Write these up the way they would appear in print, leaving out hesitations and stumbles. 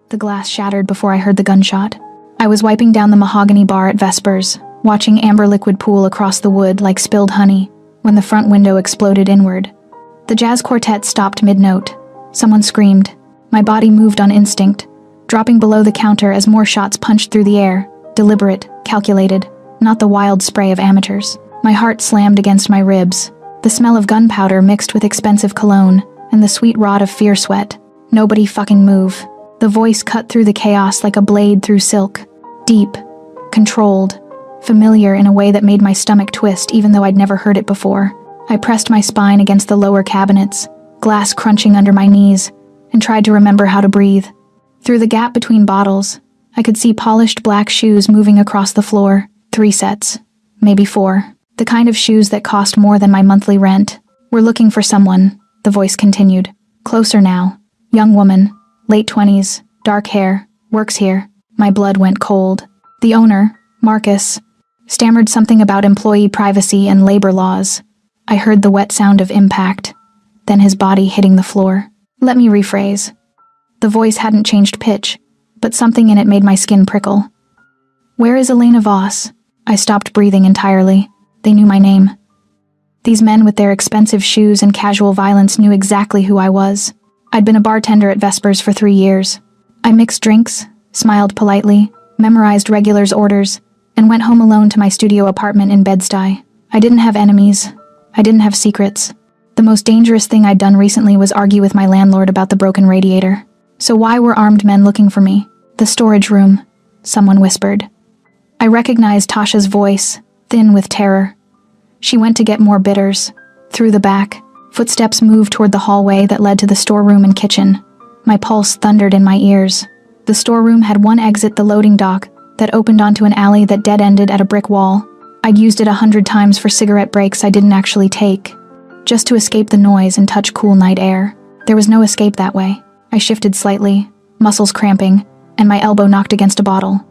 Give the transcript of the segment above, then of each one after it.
The glass shattered before I heard the gunshot. I was wiping down the mahogany bar at Vespers, watching amber liquid pool across the wood like spilled honey, when the front window exploded inward. The jazz quartet stopped mid-note. Someone screamed. My body moved on instinct, dropping below the counter as more shots punched through the air, deliberate, calculated, not the wild spray of amateurs. My heart slammed against my ribs. The smell of gunpowder mixed with expensive cologne, and the sweet rot of fear sweat. Nobody fucking move. The voice cut through the chaos like a blade through silk. Deep, controlled, familiar in a way that made my stomach twist even though I'd never heard it before. I pressed my spine against the lower cabinets, glass crunching under my knees, and tried to remember how to breathe. Through the gap between bottles, I could see polished black shoes moving across the floor. 3 sets, maybe 4. The kind of shoes that cost more than my monthly rent. We're looking for someone, the voice continued. Closer now. Young woman, late 20s, dark hair, works here. My blood went cold. The owner, Marcus, stammered something about employee privacy and labor laws. I heard the wet sound of impact, then his body hitting the floor. Let me rephrase. The voice hadn't changed pitch, but something in it made my skin prickle. Where is Elena Voss? I stopped breathing entirely. They knew my name. These men with their expensive shoes and casual violence knew exactly who I was. I'd been a bartender at Vespers for 3 years. I mixed drinks, smiled politely, memorized regulars' orders, and went home alone to my studio apartment in Bed-Stuy. I didn't have enemies. I didn't have secrets. The most dangerous thing I'd done recently was argue with my landlord about the broken radiator. So why were armed men looking for me? The storage room, someone whispered. I recognized Tasha's voice, thin with terror. She went to get more bitters. Through the back, footsteps moved toward the hallway that led to the storeroom and kitchen. My pulse thundered in my ears. The storeroom had one exit, the loading dock, that opened onto an alley that dead-ended at a brick wall. I'd used it 100 times for cigarette breaks I didn't actually take, just to escape the noise and touch cool night air. There was no escape that way. I shifted slightly, muscles cramping, and my elbow knocked against a bottle.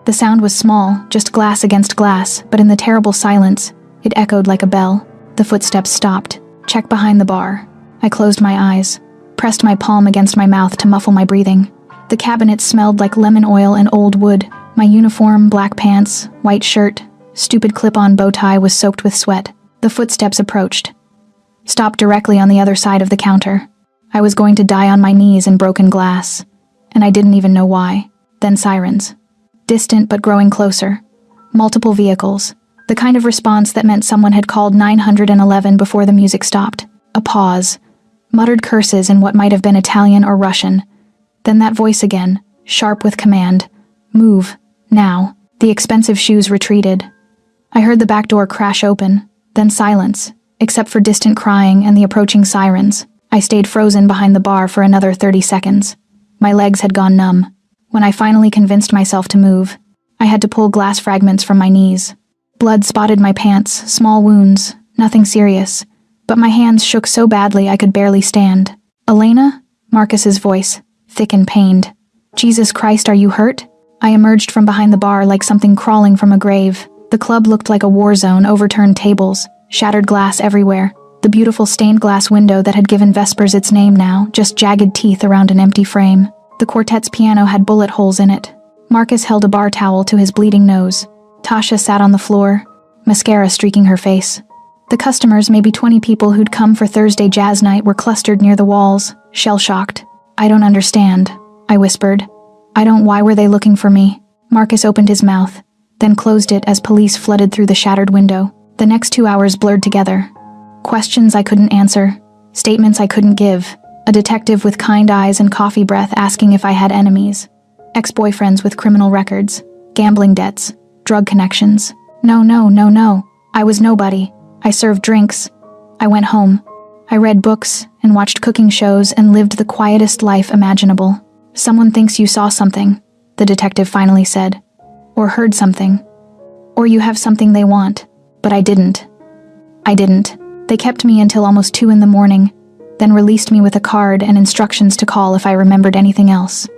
The sound was small, just glass against glass, but in the terrible silence, it echoed like a bell. The footsteps stopped. Check behind the bar. I closed my eyes, pressed my palm against my mouth to muffle my breathing. The cabinet smelled like lemon oil and old wood. My uniform, black pants, white shirt, stupid clip-on bow tie was soaked with sweat. The footsteps approached, stopped directly on the other side of the counter. I was going to die on my knees in broken glass, and I didn't even know why. Then sirens. Distant but growing closer. Multiple vehicles. The kind of response that meant someone had called 911 before the music stopped. A pause. Muttered curses in what might have been Italian or Russian. Then that voice again, sharp with command. Move. Now. The expensive shoes retreated. I heard the back door crash open, then silence, except for distant crying and the approaching sirens. I stayed frozen behind the bar for another 30 seconds. My legs had gone numb. When I finally convinced myself to move, I had to pull glass fragments from my knees. Blood spotted my pants, small wounds, nothing serious, but my hands shook so badly I could barely stand. Elena? Marcus's voice, thick and pained. Jesus Christ, are you hurt? I emerged from behind the bar like something crawling from a grave. The club looked like a war zone, overturned tables, shattered glass everywhere. The beautiful stained glass window that had given Vespers its name now, just jagged teeth around an empty frame. The quartet's piano had bullet holes in it. Marcus held a bar towel to his bleeding nose. Tasha sat on the floor, mascara streaking her face. The customers, maybe 20 people who'd come for Thursday jazz night, were clustered near the walls, shell-shocked. I don't understand, I whispered. Why were they looking for me? Marcus opened his mouth, then closed it as police flooded through the shattered window. The next 2 hours blurred together. Questions I couldn't answer, statements I couldn't give, a detective with kind eyes and coffee breath asking if I had enemies, ex-boyfriends with criminal records, gambling debts, drug connections. No. I was nobody. I served drinks. I went home. I read books and watched cooking shows and lived the quietest life imaginable. Someone thinks you saw something, the detective finally said. Or heard something. Or you have something they want. But I didn't. They kept me until almost 2 a.m, then released me with a card and instructions to call if I remembered anything else.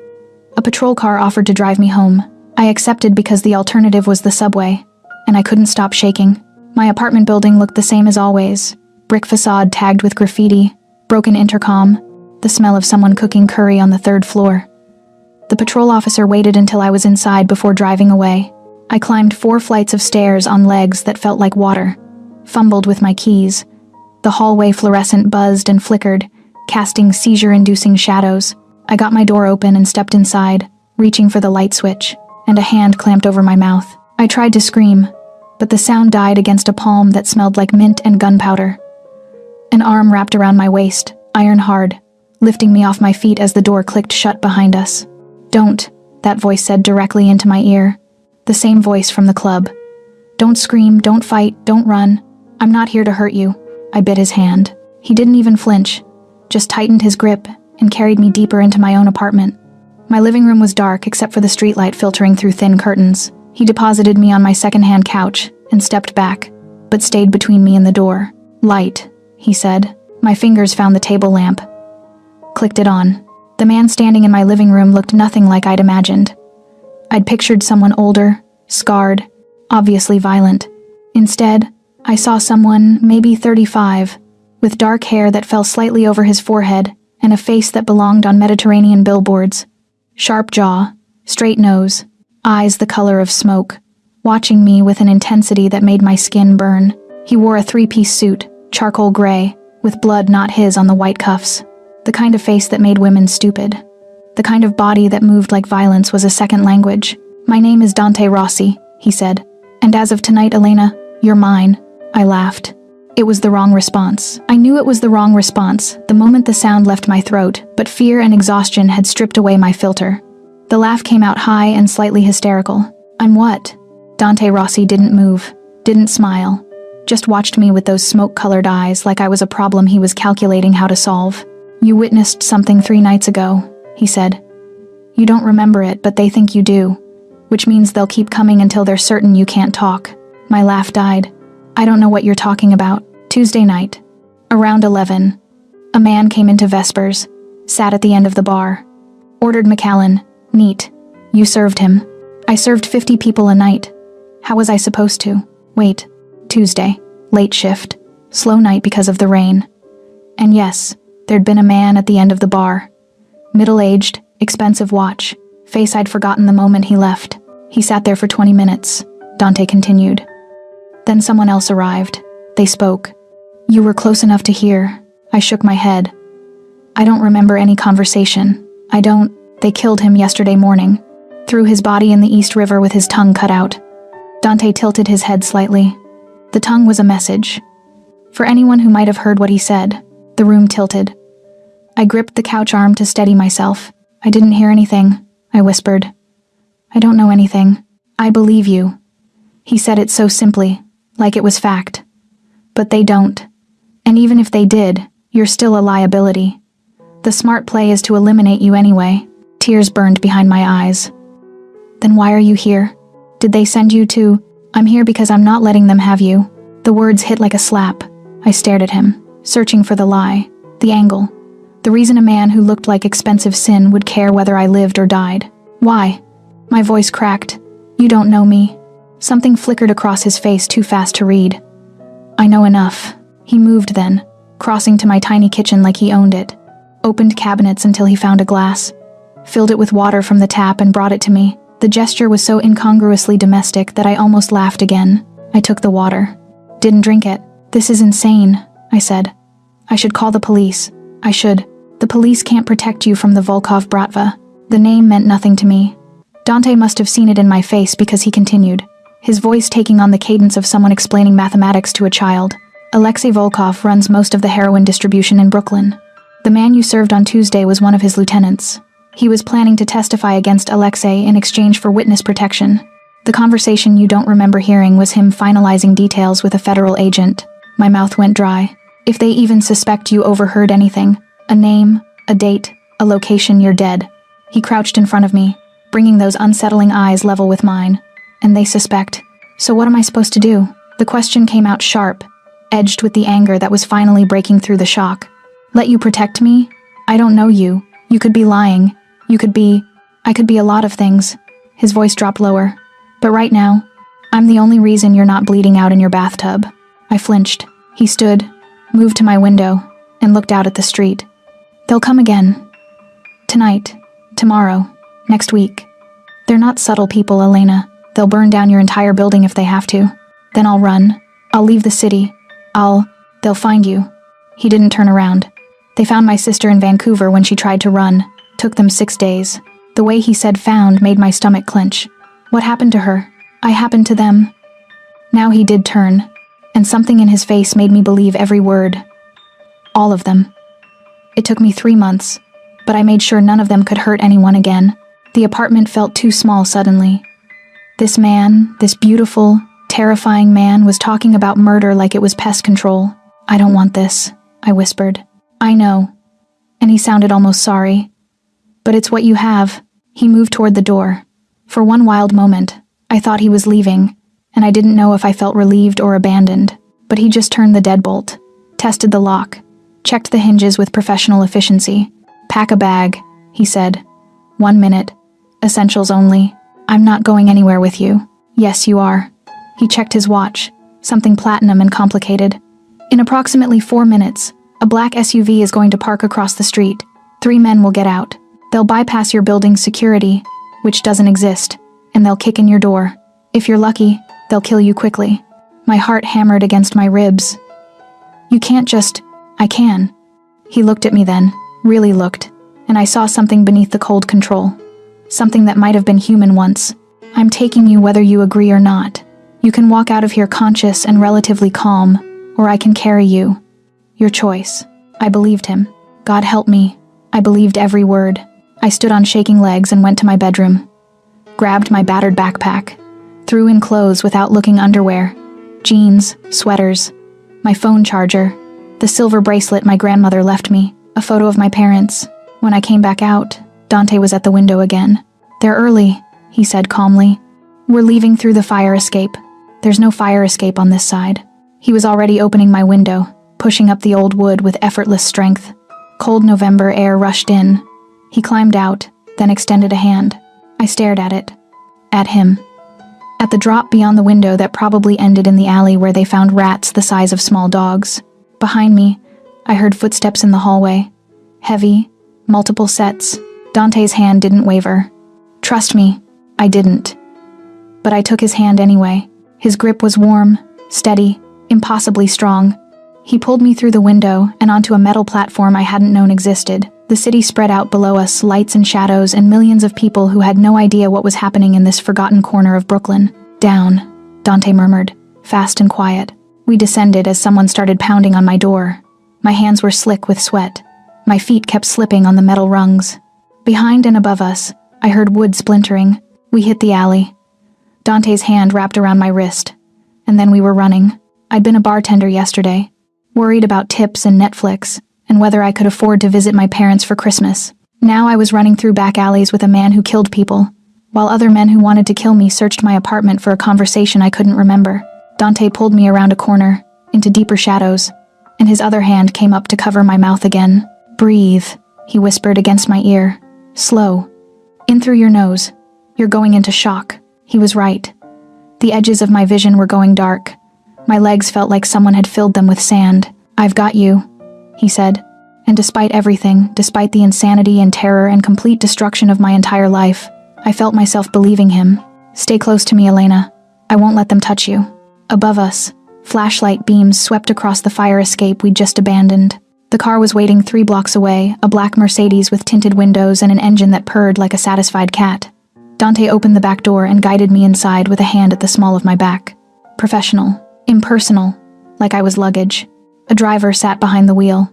A patrol car offered to drive me home. I accepted because the alternative was the subway, and I couldn't stop shaking. My apartment building looked the same as always. Brick facade tagged with graffiti, broken intercom, the smell of someone cooking curry on the 3rd floor. The patrol officer waited until I was inside before driving away. I climbed 4 flights of stairs on legs that felt like water, fumbled with my keys. The hallway fluorescent buzzed and flickered, casting seizure-inducing shadows. I got my door open and stepped inside, reaching for the light switch, and a hand clamped over my mouth. I tried to scream, but the sound died against a palm that smelled like mint and gunpowder. An arm wrapped around my waist, iron hard, lifting me off my feet as the door clicked shut behind us. "Don't," that voice said directly into my ear. The same voice from the club. "Don't scream, don't fight, don't run. I'm not here to hurt you." I bit his hand. He didn't even flinch, just tightened his grip and carried me deeper into my own apartment. My living room was dark except for the streetlight filtering through thin curtains. He deposited me on my secondhand couch and stepped back, but stayed between me and the door. "Light," he said. My fingers found the table lamp. Clicked it on. The man standing in my living room looked nothing like I'd imagined. I'd pictured someone older, scarred, obviously violent. Instead, I saw someone, maybe 35, with dark hair that fell slightly over his forehead and a face that belonged on Mediterranean billboards. Sharp jaw, straight nose, eyes the color of smoke, watching me with an intensity that made my skin burn. He wore a 3-piece suit, charcoal gray, with blood not his on the white cuffs. The kind of face that made women stupid. The kind of body that moved like violence was a second language. "My name is Dante Rossi," he said. "And as of tonight, Elena, you're mine." I laughed. It was the wrong response. I knew it was the wrong response the moment the sound left my throat, but fear and exhaustion had stripped away my filter. The laugh came out high and slightly hysterical. "I'm what?" Dante Rossi didn't move, didn't smile, just watched me with those smoke-colored eyes like I was a problem he was calculating how to solve. "You witnessed something 3 nights ago," he said. "You don't remember it, but they think you do, which means they'll keep coming until they're certain you can't talk." My laugh died. "I don't know what you're talking about." Tuesday night, around 11, a man came into Vespers, sat at the end of the bar. Ordered Macallan, neat. You served him. I served 50 people a night. How was I supposed to? Wait, Tuesday, late shift, slow night because of the rain. And yes, there'd been a man at the end of the bar. Middle-aged, expensive watch, face I'd forgotten the moment he left. He sat there for 20 minutes, Dante continued. Then someone else arrived. They spoke. "You were close enough to hear." I shook my head. "I don't remember any conversation. They killed him yesterday morning. Threw his body in the East River with his tongue cut out." Dante tilted his head slightly. The tongue was a message. For anyone who might have heard what he said, the room tilted. I gripped the couch arm to steady myself. "I didn't hear anything," I whispered. "I don't know anything." "I believe you." He said it so simply, like it was fact. But they don't. And even if they did, you're still a liability. The smart play is to eliminate you anyway. Tears burned behind my eyes. "Then why are you here? Did they send you to—" "I'm here because I'm not letting them have you." The words hit like a slap. I stared at him, searching for the lie, the angle. The reason a man who looked like expensive sin would care whether I lived or died. "Why?" My voice cracked. "You don't know me." Something flickered across his face too fast to read. "I know enough." He moved then, crossing to my tiny kitchen like he owned it. Opened cabinets until he found a glass. Filled it with water from the tap and brought it to me. The gesture was so incongruously domestic that I almost laughed again. I took the water. Didn't drink it. "This is insane," I said. "I should call the police. I should. The police can't protect you from the Volkov Bratva." The name meant nothing to me. Dante must have seen it in my face because he continued, his voice taking on the cadence of someone explaining mathematics to a child. "Alexei Volkov runs most of the heroin distribution in Brooklyn. The man you served on Tuesday was one of his lieutenants. He was planning to testify against Alexei in exchange for witness protection. The conversation you don't remember hearing was him finalizing details with a federal agent." My mouth went dry. "If they even suspect you overheard anything, a name, a date, a location, you're dead." He crouched in front of me, bringing those unsettling eyes level with mine. "And they suspect. So what am I supposed to do?" The question came out sharp, edged with the anger that was finally breaking through the shock. "Let you protect me? I don't know you. You could be lying. I could be a lot of things." His voice dropped lower. "But right now, I'm the only reason you're not bleeding out in your bathtub." I flinched. He stood, moved to my window, and looked out at the street. "They'll come again. Tonight. Tomorrow. Next week. They're not subtle people, Elena. They'll burn down your entire building if they have to. Then I'll run. I'll leave the city. They'll find you." He didn't turn around. "They found my sister in Vancouver when she tried to run. Took them 6 days. The way he said found made my stomach clench. What happened to her? I happened to them." Now he did turn, and something in his face made me believe every word. All of them. It took me 3 months, but I made sure none of them could hurt anyone again. The apartment felt too small suddenly. This man, this beautiful, terrifying man, was talking about murder like it was pest control. "I don't want this," I whispered. "I know." And he sounded almost sorry. "But it's what you have." He moved toward the door. For one wild moment, I thought he was leaving, and I didn't know if I felt relieved or abandoned. But he just turned the deadbolt, tested the lock, checked the hinges with professional efficiency. "Pack a bag," he said. "1 minute. Essentials only. I'm not going anywhere with you." "Yes, you are." He checked his watch, something platinum and complicated. "In approximately 4 minutes, a black SUV is going to park across the street. 3 men will get out. They'll bypass your building's security, which doesn't exist, and they'll kick in your door. If you're lucky, they'll kill you quickly." My heart hammered against my ribs. "You can't just..." "I can." He looked at me then, really looked, and I saw something beneath the cold control. Something that might have been human once. "I'm taking you whether you agree or not. You can walk out of here conscious and relatively calm, or I can carry you. Your choice." I believed him. God help me. I believed every word. I stood on shaking legs and went to my bedroom. Grabbed my battered backpack. Threw in clothes without looking underwear. Jeans, sweaters. My phone charger. The silver bracelet my grandmother left me. A photo of my parents. When I came back out, Dante was at the window again. "They're early," he said calmly. "We're leaving through the fire escape. There's no fire escape on this side." He was already opening my window, pushing up the old wood with effortless strength. Cold November air rushed in. He climbed out, then extended a hand. I stared at it. At him. At the drop beyond the window that probably ended in the alley where they found rats the size of small dogs. Behind me, I heard footsteps in the hallway. Heavy, multiple sets. Dante's hand didn't waver. Trust me, I didn't. But I took his hand anyway. His grip was warm, steady, impossibly strong. He pulled me through the window and onto a metal platform I hadn't known existed. The city spread out below us, lights and shadows, and millions of people who had no idea what was happening in this forgotten corner of Brooklyn. "Down," Dante murmured, fast and quiet. We descended as someone started pounding on my door. My hands were slick with sweat. My feet kept slipping on the metal rungs. Behind and above us, I heard wood splintering. We hit the alley. Dante's hand wrapped around my wrist. And then we were running. I'd been a bartender yesterday, worried about tips and Netflix, and whether I could afford to visit my parents for Christmas. Now I was running through back alleys with a man who killed people, while other men who wanted to kill me searched my apartment for a conversation I couldn't remember. Dante pulled me around a corner, into deeper shadows, and his other hand came up to cover my mouth again. "Breathe," he whispered against my ear. "Slow. In through your nose. You're going into shock." He was right. The edges of my vision were going dark. My legs felt like someone had filled them with sand. "I've got you," he said. And despite everything, despite the insanity and terror and complete destruction of my entire life, I felt myself believing him. "Stay close to me, Elena. I won't let them touch you." Above us, flashlight beams swept across the fire escape we'd just abandoned. The car was waiting 3 blocks away, a black Mercedes with tinted windows and an engine that purred like a satisfied cat. Dante opened the back door and guided me inside with a hand at the small of my back. Professional, impersonal, like I was luggage. A driver sat behind the wheel.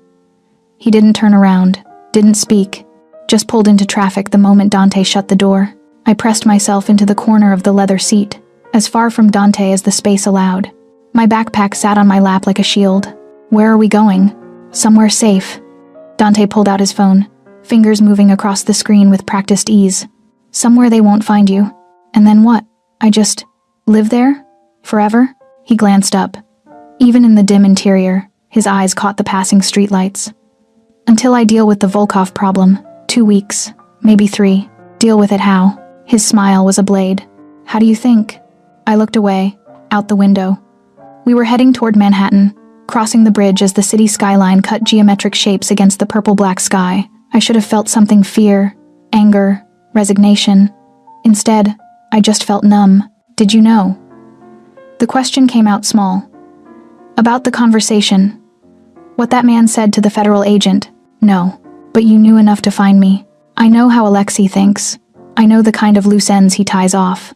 He didn't turn around, didn't speak, just pulled into traffic the moment Dante shut the door. I pressed myself into the corner of the leather seat, as far from Dante as the space allowed. My backpack sat on my lap like a shield. "Where are we going?" "Somewhere safe." Dante pulled out his phone, fingers moving across the screen with practiced ease. "Somewhere they won't find you." "And then what? I just live there? Forever?" He glanced up. Even in the dim interior, his eyes caught the passing streetlights. "Until I deal with the Volkov problem. 2 weeks, maybe 3. Deal with it how?" His smile was a blade. "How do you think?" I looked away, out the window. We were heading toward Manhattan, crossing the bridge as the city skyline cut geometric shapes against the purple-black sky. I should have felt something: fear, anger, resignation. Instead, I just felt numb. Did you know? The question came out small. About the conversation. What that man said to the federal agent. No. But you knew enough to find me. I know how Alexei thinks. I know the kind of loose ends he ties off.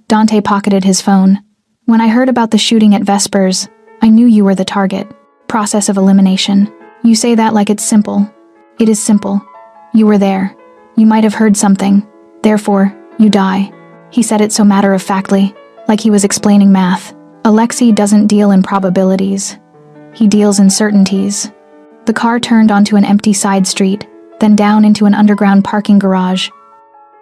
Dante pocketed his phone. When I heard about the shooting at Vespers, I knew you were the target. Process of elimination. You say that like it's simple. It is simple. You were there. You might have heard something. Therefore, you die. He said it so matter-of-factly, like he was explaining math. Alexei doesn't deal in probabilities. He deals in certainties. The car turned onto an empty side street, then down into an underground parking garage.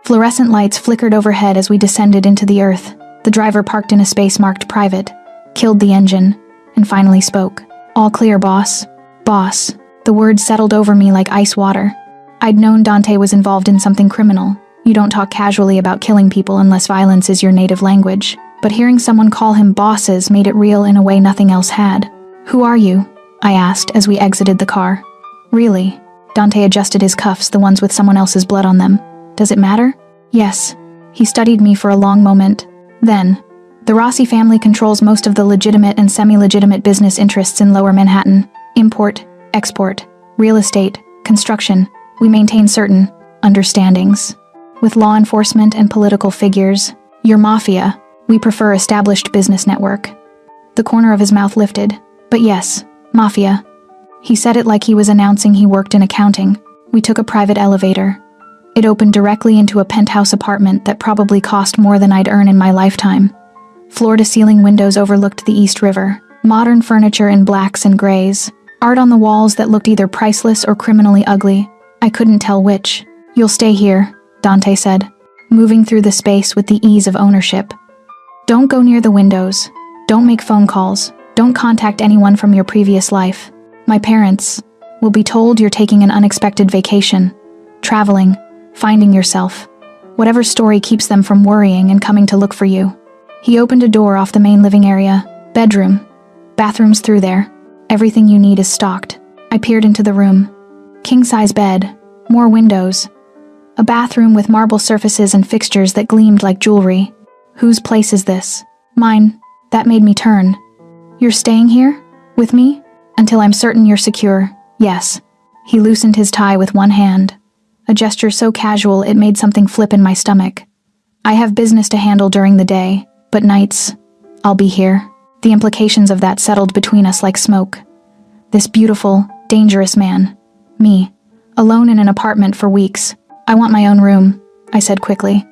Fluorescent lights flickered overhead as we descended into the earth. The driver parked in a space marked private, killed the engine, and finally spoke. All clear, boss. Boss. The words settled over me like ice water. I'd known Dante was involved in something criminal. You don't talk casually about killing people unless violence is your native language. But hearing someone call him bosses made it real in a way nothing else had. Who are you? I asked as we exited the car. Really? Dante adjusted his cuffs, the ones with someone else's blood on them. Does it matter? Yes. He studied me for a long moment. Then, the Rossi family controls most of the legitimate and semi-legitimate business interests in Lower Manhattan. Import, export, real estate, construction. We maintain certain understandings. With law enforcement and political figures. Your Mafia. We prefer established business network. The corner of his mouth lifted. But yes, Mafia. He said it like he was announcing he worked in accounting. We took a private elevator. It opened directly into a penthouse apartment that probably cost more than I'd earn in my lifetime. Floor-to-ceiling windows overlooked the East River. Modern furniture in blacks and grays. Art on the walls that looked either priceless or criminally ugly. I couldn't tell which. You'll stay here, Dante said, moving through the space with the ease of ownership. Don't go near the windows. Don't make phone calls. Don't contact anyone from your previous life. My parents will be told you're taking an unexpected vacation, traveling, finding yourself. Whatever story keeps them from worrying and coming to look for you. He opened a door off the main living area. Bedroom. Bathrooms through there. Everything you need is stocked. I peered into the room. King-size bed. More windows. A bathroom with marble surfaces and fixtures that gleamed like jewelry. Whose place is this? Mine. That made me turn. You're staying here? With me? Until I'm certain you're secure. Yes. He loosened his tie with one hand. A gesture so casual it made something flip in my stomach. I have business to handle during the day, but nights, I'll be here. The implications of that settled between us like smoke. This beautiful, dangerous man. Me. Alone in an apartment for weeks. I want my own room, I said quickly.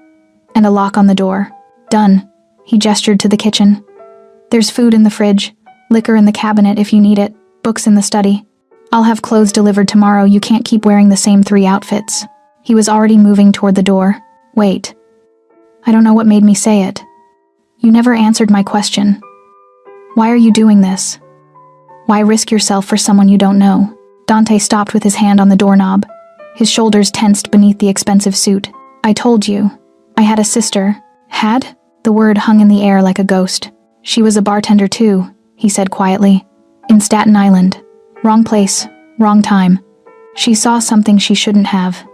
And a lock on the door. Done. He gestured to the kitchen. There's food in the fridge, liquor in the cabinet if you need it, books in the study. I'll have clothes delivered tomorrow. You can't keep wearing the same 3 outfits. He was already moving toward the door. Wait. I don't know what made me say it. You never answered my question. Why are you doing this? Why risk yourself for someone you don't know? Dante stopped with his hand on the doorknob. His shoulders tensed beneath the expensive suit. I told you. I had a sister. Had? The word hung in the air like a ghost. She was a bartender too, he said quietly. In Staten Island. Wrong place, wrong time. She saw something she shouldn't have.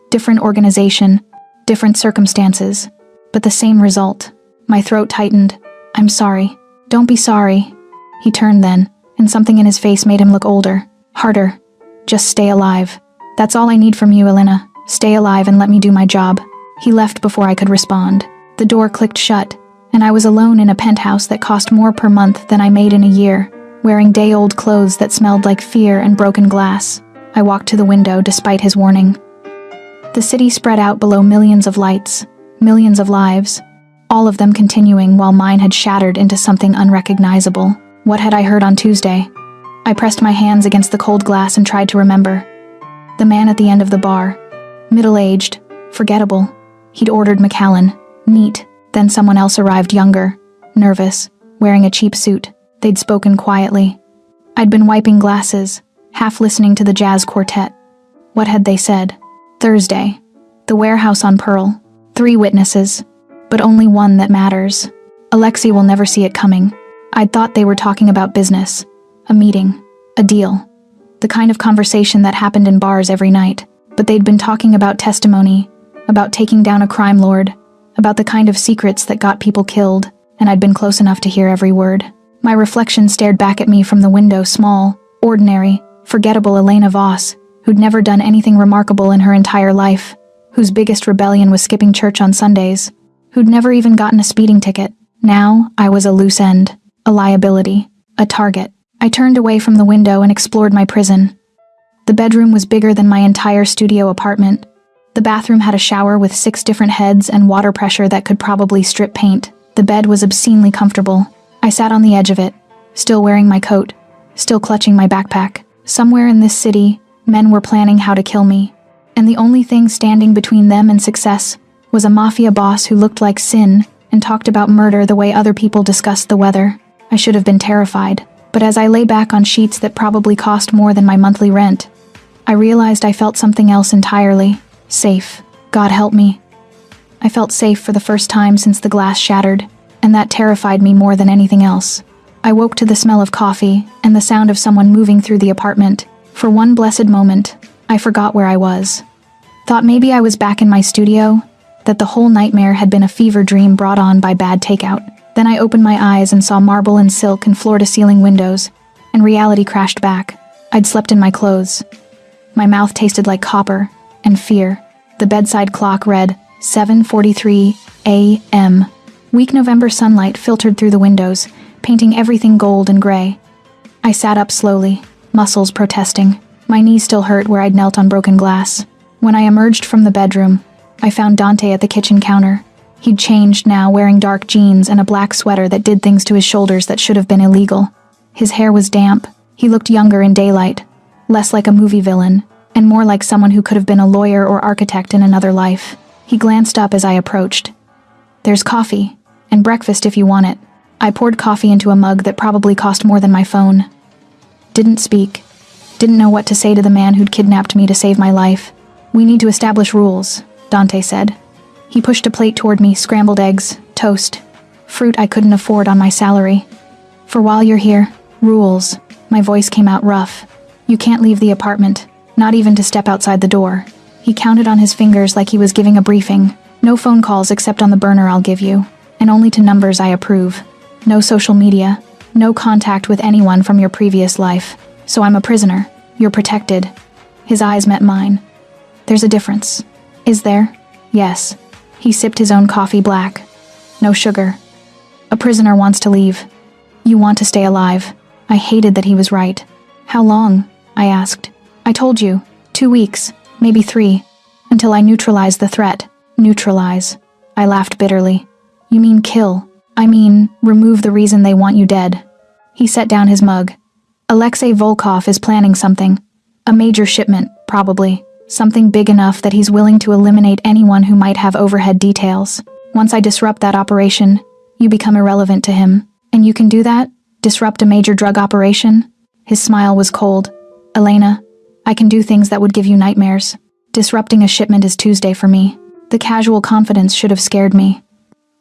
Different organization, different circumstances, but the same result. My throat tightened. I'm sorry. Don't be sorry. He turned then, and something in his face made him look older, harder. Just stay alive. That's all I need from you, Elena. Stay alive and let me do my job. He left before I could respond. The door clicked shut, and I was alone in a penthouse that cost more per month than I made in a year, wearing day-old clothes that smelled like fear and broken glass. I walked to the window despite his warning. The city spread out below millions of lights, millions of lives, all of them continuing while mine had shattered into something unrecognizable. What had I heard on Tuesday? I pressed my hands against the cold glass and tried to remember. The man at the end of the bar. Middle-aged, forgettable. He'd ordered Macallan. Neat. Then someone else arrived younger, nervous, wearing a cheap suit. They'd spoken quietly. I'd been wiping glasses, half listening to the jazz quartet. What had they said? Thursday. The warehouse on Pearl. 3 witnesses. But only one that matters. Alexei will never see it coming. I'd thought they were talking about business. A meeting. A deal. The kind of conversation that happened in bars every night. But they'd been talking about testimony, about taking down a crime lord, about the kind of secrets that got people killed, and I'd been close enough to hear every word. My reflection stared back at me from the window, small, ordinary, forgettable Elena Voss, who'd never done anything remarkable in her entire life, whose biggest rebellion was skipping church on Sundays, who'd never even gotten a speeding ticket. Now, I was a loose end, a liability, a target. I turned away from the window and explored my prison. The bedroom was bigger than my entire studio apartment. The bathroom had a shower with 6 different heads and water pressure that could probably strip paint. The bed was obscenely comfortable. I sat on the edge of it, still wearing my coat, still clutching my backpack. Somewhere in this city, men were planning how to kill me, and the only thing standing between them and success was a mafia boss who looked like sin and talked about murder the way other people discussed the weather. I should have been terrified, but as I lay back on sheets that probably cost more than my monthly rent, I realized I felt something else entirely. Safe. God help me. I felt safe for the first time since the glass shattered, and that terrified me more than anything else. I woke to the smell of coffee and the sound of someone moving through the apartment. For one blessed moment, I forgot where I was. Thought maybe I was back in my studio, that the whole nightmare had been a fever dream brought on by bad takeout. Then I opened my eyes and saw marble and silk and floor-to-ceiling windows, and reality crashed back. I'd slept in my clothes. My mouth tasted like copper and fear. The bedside clock read 7:43 a.m. Weak November sunlight filtered through the windows, painting everything gold and gray. I sat up slowly, muscles protesting. My knees still hurt where I'd knelt on broken glass. When I emerged from the bedroom, I found Dante at the kitchen counter. He'd changed now, wearing dark jeans and a black sweater that did things to his shoulders that should have been illegal. His hair was damp. He looked younger in daylight, less like a movie villain, and more like someone who could have been a lawyer or architect in another life. He glanced up as I approached. "There's coffee, and breakfast if you want it." I poured coffee into a mug that probably cost more than my phone. Didn't speak. Didn't know what to say to the man who'd kidnapped me to save my life. "We need to establish rules," Dante said. He pushed a plate toward me, scrambled eggs, toast, fruit I couldn't afford on my salary. "For while you're here, rules." My voice came out rough. "You can't leave the apartment, not even to step outside the door." He counted on his fingers like he was giving a briefing. "No phone calls except on the burner I'll give you, and only to numbers I approve. No social media, no contact with anyone from your previous life. So I'm a prisoner. You're protected." His eyes met mine. "There's a difference." "Is there?" "Yes." He sipped his own coffee black. "No sugar. A prisoner wants to leave. You want to stay alive." I hated that he was right. "How long?" I asked. "I told you. 2 weeks, maybe 3, until I neutralize the threat." "Neutralize." I laughed bitterly. "You mean kill." "I mean, remove the reason they want you dead." He set down his mug. "Alexei Volkov is planning something. A major shipment, probably. Something big enough that he's willing to eliminate anyone who might have overhead details. Once I disrupt that operation, you become irrelevant to him. And you can do that? Disrupt a major drug operation?" His smile was cold. "Elena, I can do things that would give you nightmares. Disrupting a shipment is Tuesday for me." The casual confidence should have scared me.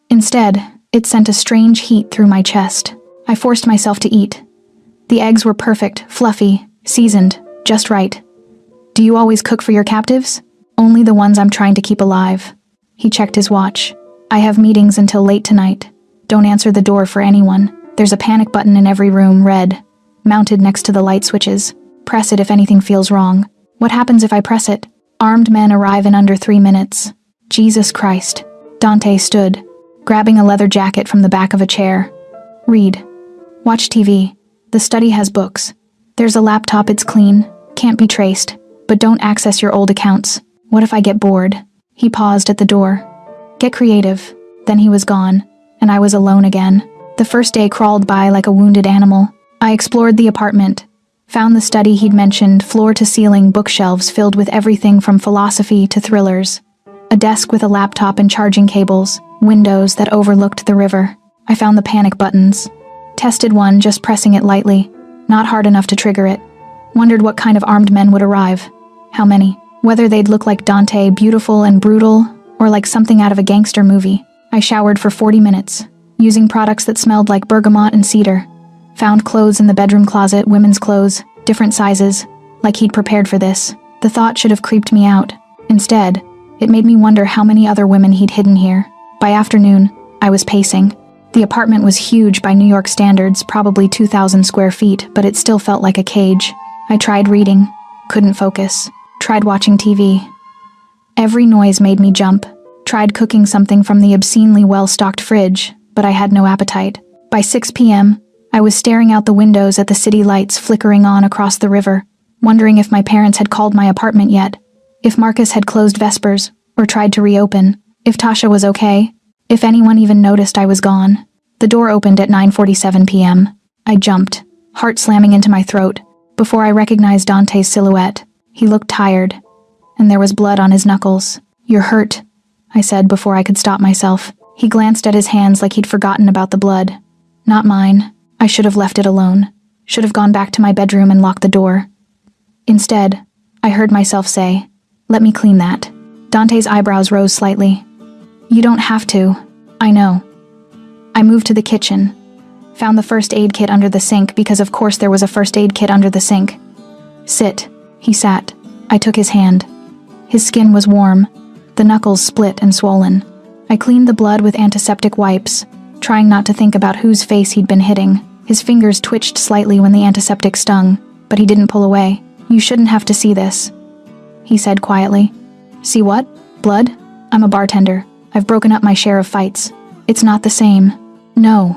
Instead, it sent a strange heat through my chest. I forced myself to eat. The eggs were perfect, fluffy, seasoned, just right. "Do you always cook for your captives?" "Only the ones I'm trying to keep alive." He checked his watch. "I have meetings until late tonight. Don't answer the door for anyone. There's a panic button in every room, red, mounted next to the light switches. Press it if anything feels wrong." "What happens if I press it?" "Armed men arrive in under 3 minutes." Jesus Christ. Dante stood, grabbing a leather jacket from the back of a chair. "Read. Watch TV. The study has books. There's a laptop, it's clean, can't be traced, but don't access your old accounts. What if I get bored?" He paused at the door. "Get creative." Then he was gone, and I was alone again. The first day crawled by like a wounded animal. I explored the apartment, found the study he'd mentioned, floor-to-ceiling bookshelves filled with everything from philosophy to thrillers. A desk with a laptop and charging cables, windows that overlooked the river. I found the panic buttons. Tested one, just pressing it lightly, not hard enough to trigger it. Wondered what kind of armed men would arrive. How many? Whether they'd look like Dante, beautiful and brutal, or like something out of a gangster movie. I showered for 40 minutes, using products that smelled like bergamot and cedar. Found clothes in the bedroom closet, women's clothes, different sizes, like he'd prepared for this. The thought should have creeped me out. Instead, It made me wonder how many other women he'd hidden here. By afternoon, I was pacing. The apartment was huge by New York standards, probably 2,000 square feet, but it still felt like a cage. I tried reading, couldn't focus. Tried watching TV. Every noise made me jump. Tried cooking something from the obscenely well-stocked fridge, but I had no appetite. By 6 p.m., I was staring out the windows at the city lights flickering on across the river, wondering if my parents had called my apartment yet, if Marcus had closed Vespers or tried to reopen, if Tasha was okay, if anyone even noticed I was gone. The door opened at 9:47 p.m. I jumped, heart slamming into my throat, before I recognized Dante's silhouette. He looked tired, and there was blood on his knuckles. "You're hurt," I said before I could stop myself. He glanced at his hands like he'd forgotten about the blood. Not mine. I should have left it alone. Should have gone back to my bedroom and locked the door. Instead, I heard myself say, "Let me clean that." Dante's eyebrows rose slightly. "You don't have to. I know." I moved to the kitchen, found the first aid kit under the sink because of course there was a first aid kit under the sink. "Sit." He sat. I took his hand. His skin was warm, the knuckles split and swollen. I cleaned the blood with antiseptic wipes, trying not to think about whose face he'd been hitting. His fingers twitched slightly when the antiseptic stung, but he didn't pull away. "You shouldn't have to see this," he said quietly. "See what? Blood? I'm a bartender. I've broken up my share of fights. It's not the same." "No."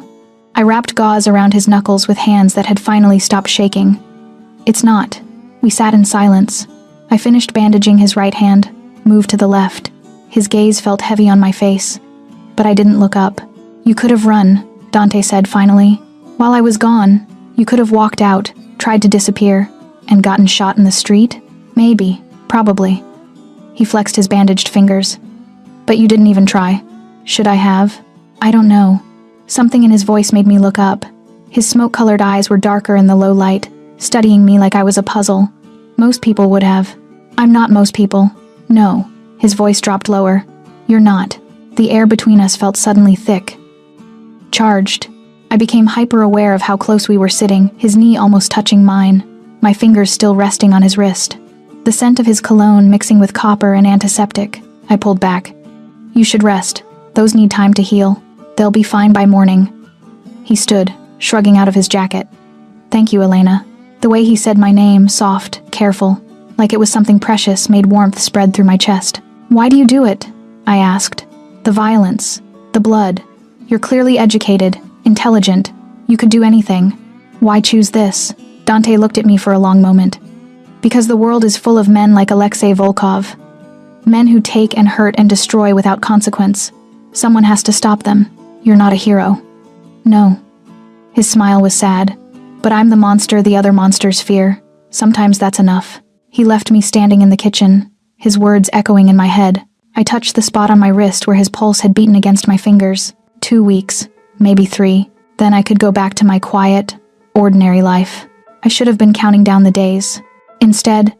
I wrapped gauze around his knuckles with hands that had finally stopped shaking. "It's not." We sat in silence. I finished bandaging his right hand, moved to the left. His gaze felt heavy on my face, but I didn't look up. "You could have run," Dante said finally. "While I was gone, you could have walked out, tried to disappear, and gotten shot in the street? Maybe. Probably." He flexed his bandaged fingers. "But you didn't even try." "Should I have?" "I don't know." Something in his voice made me look up. His smoke-colored eyes were darker in the low light, studying me like I was a puzzle. "Most people would have." "I'm not most people." "No." His voice dropped lower. "You're not." The air between us felt suddenly thick. Charged. I became hyper-aware of how close we were sitting, his knee almost touching mine, my fingers still resting on his wrist. The scent of his cologne mixing with copper and antiseptic. I pulled back. "You should rest. Those need time to heal. They'll be fine by morning." He stood, shrugging out of his jacket. "Thank you, Elena." The way he said my name, soft, careful, like it was something precious, made warmth spread through my chest. "Why do you do it?" I asked. "The violence. The blood. You're clearly educated, intelligent. You could do anything. Why choose this?" Dante looked at me for a long moment. "Because the world is full of men like Alexei Volkov. Men who take and hurt and destroy without consequence. Someone has to stop them. You're not a hero." "No." His smile was sad. "But I'm the monster the other monsters fear. Sometimes that's enough." He left me standing in the kitchen, his words echoing in my head. I touched the spot on my wrist where his pulse had beaten against my fingers. 2 weeks, maybe 3. Then I could go back to my quiet, ordinary life. I should have been counting down the days. Instead,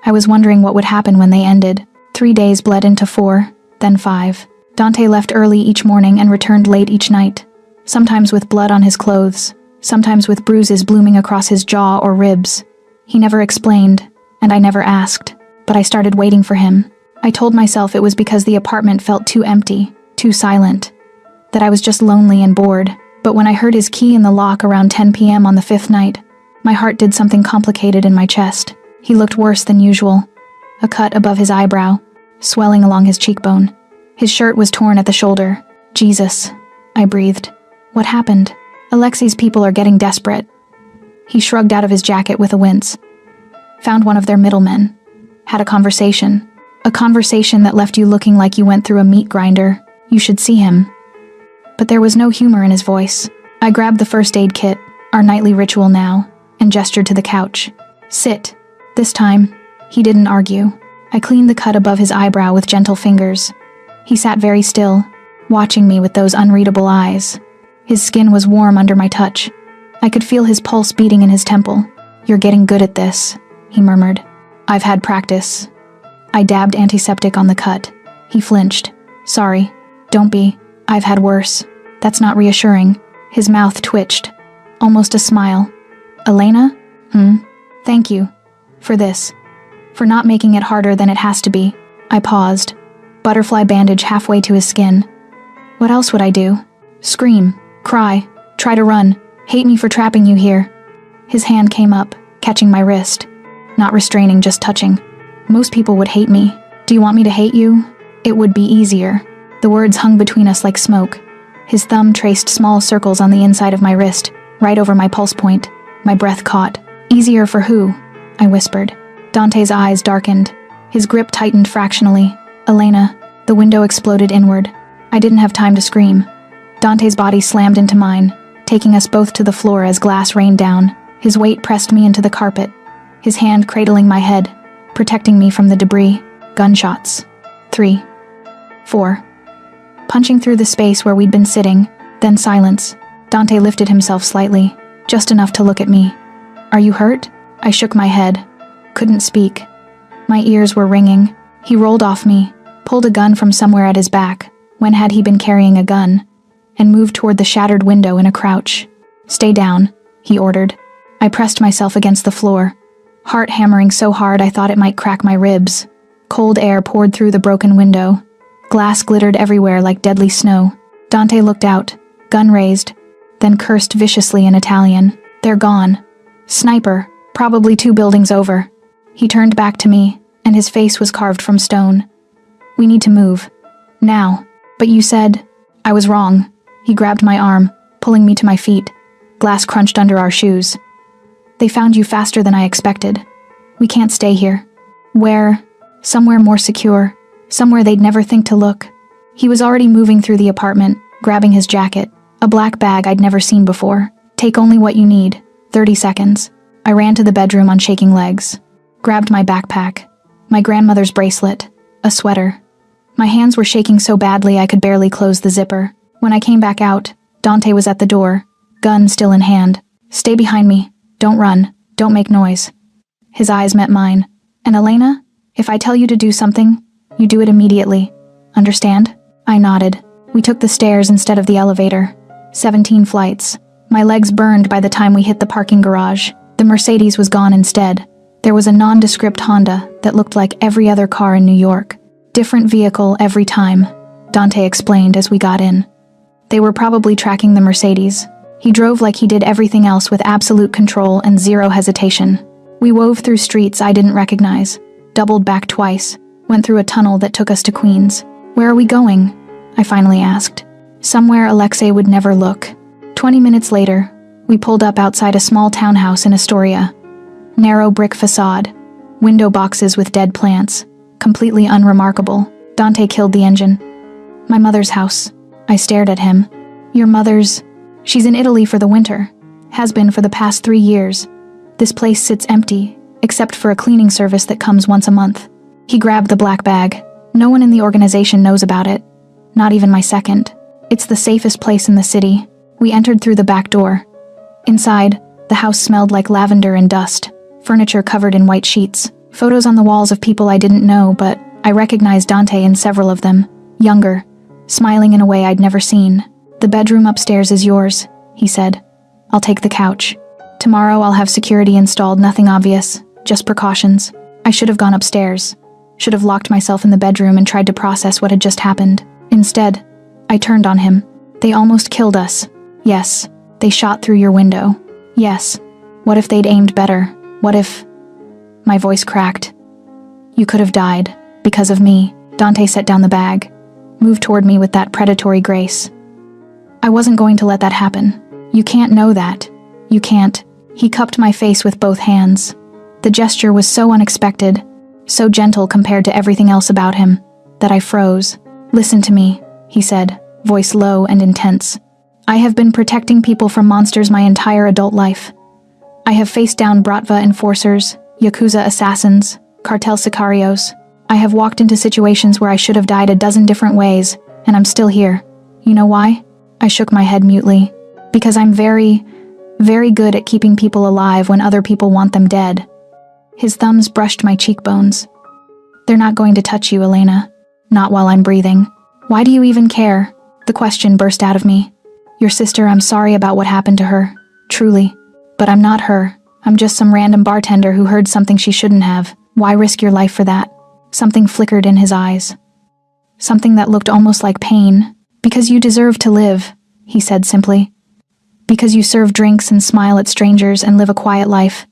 I was wondering what would happen when they ended. 3 days bled into 4, then 5. Dante left early each morning and returned late each night, sometimes with blood on his clothes, sometimes with bruises blooming across his jaw or ribs. He never explained, and I never asked, but I started waiting for him. I told myself it was because the apartment felt too empty, too silent, that I was just lonely and bored. But when I heard his key in the lock around 10 p.m. on the 5th night, my heart did something complicated in my chest. He looked worse than usual. A cut above his eyebrow, swelling along his cheekbone. His shirt was torn at the shoulder. "Jesus," I breathed. "What happened?" "Alexei's people are getting desperate." He shrugged out of his jacket with a wince. "Found one of their middlemen. Had a conversation. A conversation that left you looking like you went through a meat grinder. You should see him." But there was no humor in his voice. I grabbed the first aid kit, our nightly ritual now, and gestured to the couch. "Sit." This time, he didn't argue. I cleaned the cut above his eyebrow with gentle fingers. He sat very still, watching me with those unreadable eyes. His skin was warm under my touch. I could feel his pulse beating in his temple. "You're getting good at this," he murmured. "I've had practice." I dabbed antiseptic on the cut. He flinched. "Sorry. Don't be. I've had worse." "That's not reassuring." His mouth twitched. Almost a smile. "Elena? Thank you. For this. For not making it harder than it has to be." I paused. butterfly bandage halfway to his skin. What else would I do? Scream, cry, try to run, hate me for trapping you here. His hand came up, catching my wrist. Not restraining, just touching. Most people would hate me. Do you want me to hate you? It would be easier. The words hung between us like smoke. His thumb traced small circles on the inside of my wrist, right over my pulse point. My breath caught. Easier for who? I whispered. Dante's eyes darkened. His grip tightened fractionally. Elena. The window exploded inward. I didn't have time to scream. Dante's body slammed into mine, taking us both to the floor as glass rained down. His weight pressed me into the carpet, his hand cradling my head, protecting me from the debris. Gunshots. 3. 4. Punching through the space where we'd been sitting, then silence. Dante lifted himself slightly, just enough to look at me. Are you hurt? I shook my head. Couldn't speak. My ears were ringing. He rolled off me, pulled a gun from somewhere at his back, when had he been carrying a gun, and moved toward the shattered window in a crouch. Stay down, he ordered. I pressed myself against the floor, heart hammering so hard I thought it might crack my ribs. Cold air poured through the broken window. Glass glittered everywhere like deadly snow. Dante looked out, gun raised, then cursed viciously in Italian. They're gone. Sniper, probably 2 buildings over. He turned back to me, and his face was carved from stone. We need to move. Now. But you said... I was wrong. He grabbed my arm, pulling me to my feet. Glass crunched under our shoes. They found you faster than I expected. We can't stay here. Where? Somewhere more secure. Somewhere they'd never think to look. He was already moving through the apartment, grabbing his jacket, a black bag I'd never seen before. Take only what you need. 30 seconds. I ran to the bedroom on shaking legs. Grabbed my backpack. My grandmother's bracelet. A sweater. My hands were shaking so badly I could barely close the zipper. When I came back out, Dante was at the door, gun still in hand. Stay behind me. Don't run. Don't make noise. His eyes met mine. And Elena, if I tell you to do something, you do it immediately. Understand? I nodded. We took the stairs instead of the elevator. 17 flights. My legs burned by the time we hit the parking garage. The Mercedes was gone instead. There was a nondescript Honda that looked like every other car in New York. Different vehicle every time, Dante explained as we got in. They were probably tracking the Mercedes. He drove like he did everything else with absolute control and zero hesitation. We wove through streets I didn't recognize, doubled back twice, went through a tunnel that took us to Queens. Where are we going? I finally asked. Somewhere Alexei would never look. 20 minutes later, we pulled up outside a small townhouse in Astoria. Narrow brick facade, window boxes with dead plants. Completely unremarkable. Dante killed the engine. My mother's house. I stared at him. Your mother's... She's in Italy for the winter. Has been for the past 3 years. This place sits empty, except for a cleaning service that comes once a month. He grabbed the black bag. No one in the organization knows about it. Not even my second. It's the safest place in the city. We entered through the back door. Inside, the house smelled like lavender and dust. Furniture covered in white sheets. Photos on the walls of people I didn't know, but I recognized Dante in several of them. Younger, smiling in a way I'd never seen. The bedroom upstairs is yours, he said. I'll take the couch. Tomorrow I'll have security installed, nothing obvious, just precautions. I should have gone upstairs. Should have locked myself in the bedroom and tried to process what had just happened. Instead, I turned on him. They almost killed us. Yes, they shot through your window. Yes. What if they'd aimed better? What if... My voice cracked. You could have died. Because of me. Dante set down the bag. Moved toward me with that predatory grace. I wasn't going to let that happen. You can't know that. You can't. He cupped my face with both hands. The gesture was so unexpected, so gentle compared to everything else about him, that I froze. Listen to me, he said, voice low and intense. I have been protecting people from monsters my entire adult life. I have faced down Bratva enforcers, Yakuza assassins, cartel sicarios. I have walked into situations where I should have died a dozen different ways, and I'm still here. You know why? I shook my head mutely. Because I'm very, very good at keeping people alive when other people want them dead. His thumbs brushed my cheekbones. They're not going to touch you, Elena. Not while I'm breathing. Why do you even care? The question burst out of me. Your sister, I'm sorry about what happened to her. Truly. But I'm not her. I'm just some random bartender who heard something she shouldn't have. Why risk your life for that? Something flickered in his eyes. something that looked almost like pain. Because you deserve to live, he said simply. Because you serve drinks and smile at strangers and live a quiet life.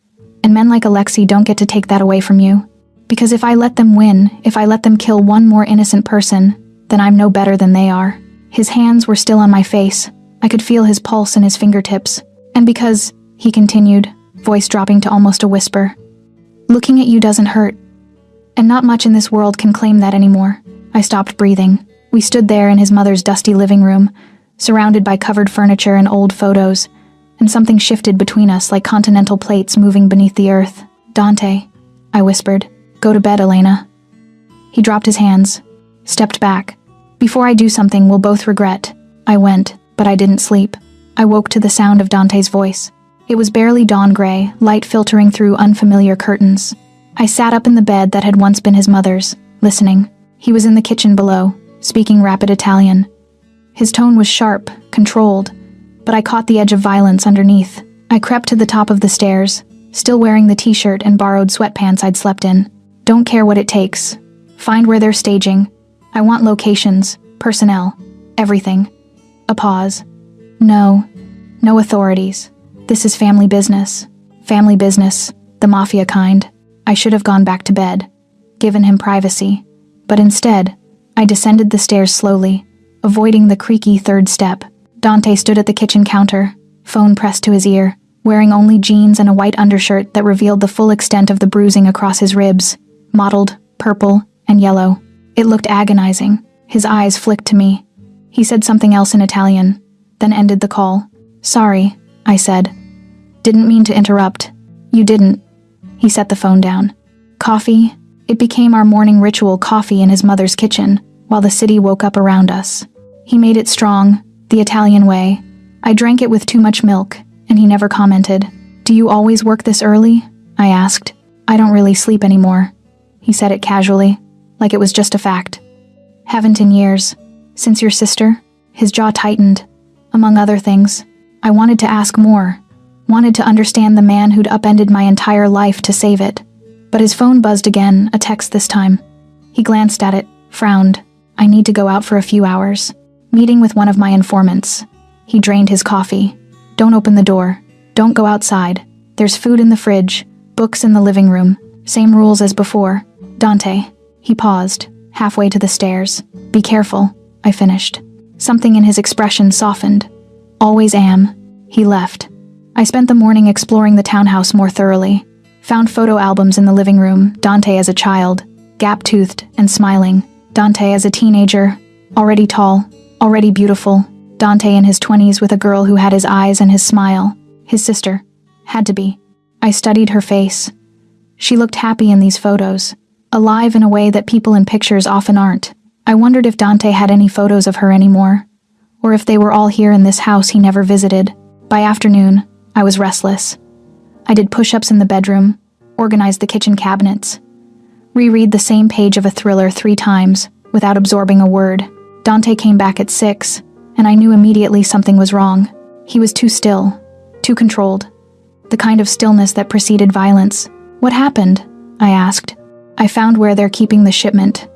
And men like Alexei don't get to take that away from you. Because if I let them win, if I let them kill one more innocent person, then I'm no better than they are. His hands were still on my face. I could feel his pulse in his fingertips. And because, he continued, voice dropping to almost a whisper, looking at you doesn't hurt. And not much in this world can claim that anymore. I stopped breathing. We stood there in his mother's dusty living room, surrounded by covered furniture and old photos, and something shifted between us like continental plates moving beneath the earth. Dante, I whispered, go to bed, Elena. He dropped his hands, stepped back. Before I do something we'll both regret. I went, but I didn't sleep. I woke to the sound of Dante's voice. It was barely dawn gray, light filtering through unfamiliar curtains. I sat up in the bed that had once been his mother's, listening. He was in the kitchen below, speaking rapid Italian. His tone was sharp, controlled, but I caught the edge of violence underneath. I crept to the top of the stairs, still wearing the t-shirt and borrowed sweatpants I'd slept in. Don't care what it takes. Find where they're staging. I want locations, personnel, everything. A pause. No authorities. This is family business. Family business, the Mafia kind. I should have gone back to bed, given him privacy. But instead, I descended the stairs slowly, avoiding the creaky third step. Dante stood at the kitchen counter, phone pressed to his ear, wearing only jeans and a white undershirt that revealed the full extent of the bruising across his ribs, mottled, purple, and yellow. It looked agonizing. His eyes flicked to me. He said something else in Italian, then ended the call. Sorry, I said. Didn't mean to interrupt. You didn't. He set the phone down. Coffee? It became our morning ritual, coffee in his mother's kitchen, while the city woke up around us. He made it strong, the Italian way. I drank it with too much milk, and he never commented. Do you always work this early? I asked. I don't really sleep anymore. He said it casually, like it was just a fact. Haven't in years. Since your sister? His jaw tightened. Among other things, I wanted to ask more. Wanted to understand the man who'd upended my entire life to save it. But his phone buzzed again, a text this time. He glanced at it, frowned. I need to go out for a few hours. Meeting with one of my informants. He drained his coffee. Don't open the door. Don't go outside. There's food in the fridge, books in the living room. Same rules as before. Dante. He paused, halfway to the stairs. Be careful, I finished. Something in his expression softened. Always am. He left. I spent the morning exploring the townhouse more thoroughly. Found photo albums in the living room, Dante as a child, gap-toothed and smiling. Dante as a teenager, already tall, already beautiful. Dante in his 20s with a girl who had his eyes and his smile. His sister. Had to be. I studied her face. She looked happy in these photos, alive in a way that people in pictures often aren't. I wondered if Dante had any photos of her anymore, or if they were all here in this house he never visited. By afternoon, I was restless. I did push-ups in the bedroom, organized the kitchen cabinets, reread the same page of a thriller 3 times without absorbing a word. Dante came back at 6, and I knew immediately something was wrong. He was too still, too controlled, the kind of stillness that preceded violence. What happened? I asked. I found where they're keeping the shipment.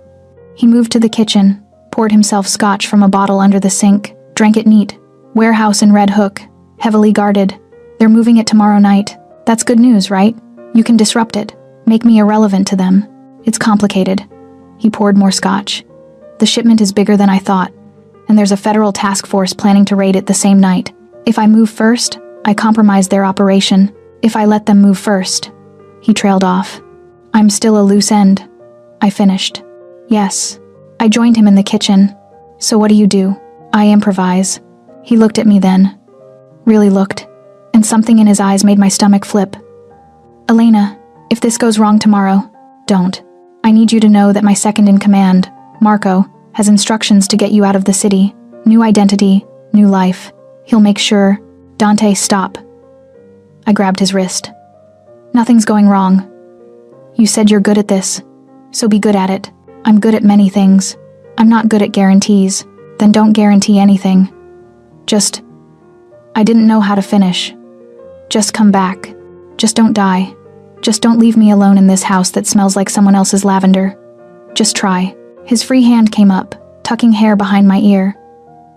He moved to the kitchen, poured himself scotch from a bottle under the sink, drank it neat. Warehouse in Red Hook, heavily guarded. They're moving it tomorrow night. That's good news, right? You can disrupt it, make me irrelevant to them. It's complicated. He poured more scotch. The shipment is bigger than I thought, and there's a federal task force planning to raid it the same night. If I move first, I compromise their operation. If I let them move first. He trailed off. I'm still a loose end. I finished. Yes. I joined him in the kitchen. So what do? I improvise. He looked at me then. Really looked. And something in his eyes made my stomach flip. Elena, if this goes wrong tomorrow, don't. I need you to know that my second in command, Marco, has instructions to get you out of the city. New identity, new life. He'll make sure. Dante, stop. I grabbed his wrist. Nothing's going wrong. You said you're good at this, so be good at it. I'm good at many things. I'm not good at guarantees. Then don't guarantee anything. I didn't know how to finish. Just come back. Just don't die. Just don't leave me alone in this house that smells like someone else's lavender. Just try. His free hand came up, tucking hair behind my ear.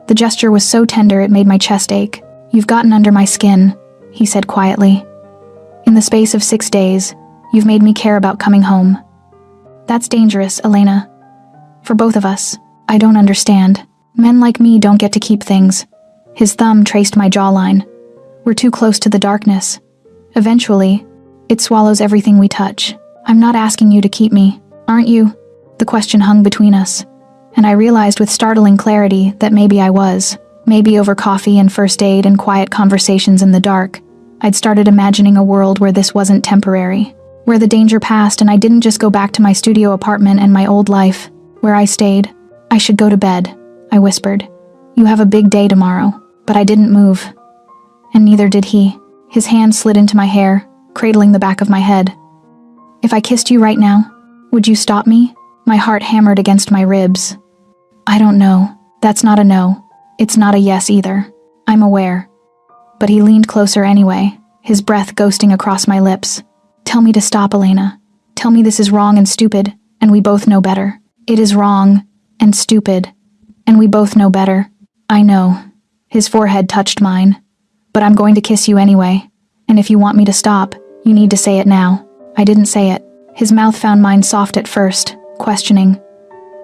The gesture was so tender it made my chest ache. "You've gotten under my skin," he said quietly. "In the space of 6 days, you've made me care about coming home. That's dangerous, Elena. For both of us. I don't understand. Men like me don't get to keep things." His thumb traced my jawline. "We're too close to the darkness. Eventually, it swallows everything we touch. I'm not asking you to keep me, aren't you?" The question hung between us, and I realized with startling clarity that maybe I was. Maybe over coffee and first aid and quiet conversations in the dark, I'd started imagining a world where this wasn't temporary, where the danger passed and I didn't just go back to my studio apartment and my old life, where I stayed. "I should go to bed," I whispered. "You have a big day tomorrow." But I didn't move. And neither did he. His hand slid into my hair, cradling the back of my head. "If I kissed you right now, would you stop me?" My heart hammered against my ribs. "I don't know. That's not a no. It's not a yes either. I'm aware." But he leaned closer anyway, his breath ghosting across my lips. "Tell me to stop, Elena. Tell me this is wrong and stupid, and we both know better." "It is wrong and stupid, and we both know better." "I know." His forehead touched mine. "But I'm going to kiss you anyway. And if you want me to stop, you need to say it now." I didn't say it. His mouth found mine soft at first, questioning.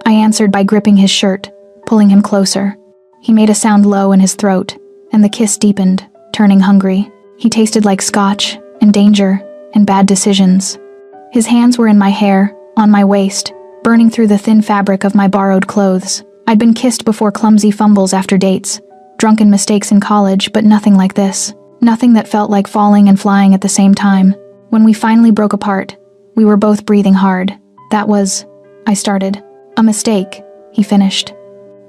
I answered by gripping his shirt, pulling him closer. He made a sound low in his throat, and the kiss deepened, turning hungry. He tasted like scotch, and danger, and bad decisions. His hands were in my hair, on my waist, burning through the thin fabric of my borrowed clothes. I'd been kissed before, clumsy fumbles after dates, drunken mistakes in college, but nothing like this. Nothing that felt like falling and flying at the same time. When we finally broke apart, we were both breathing hard. "That was," I started. "A mistake," he finished.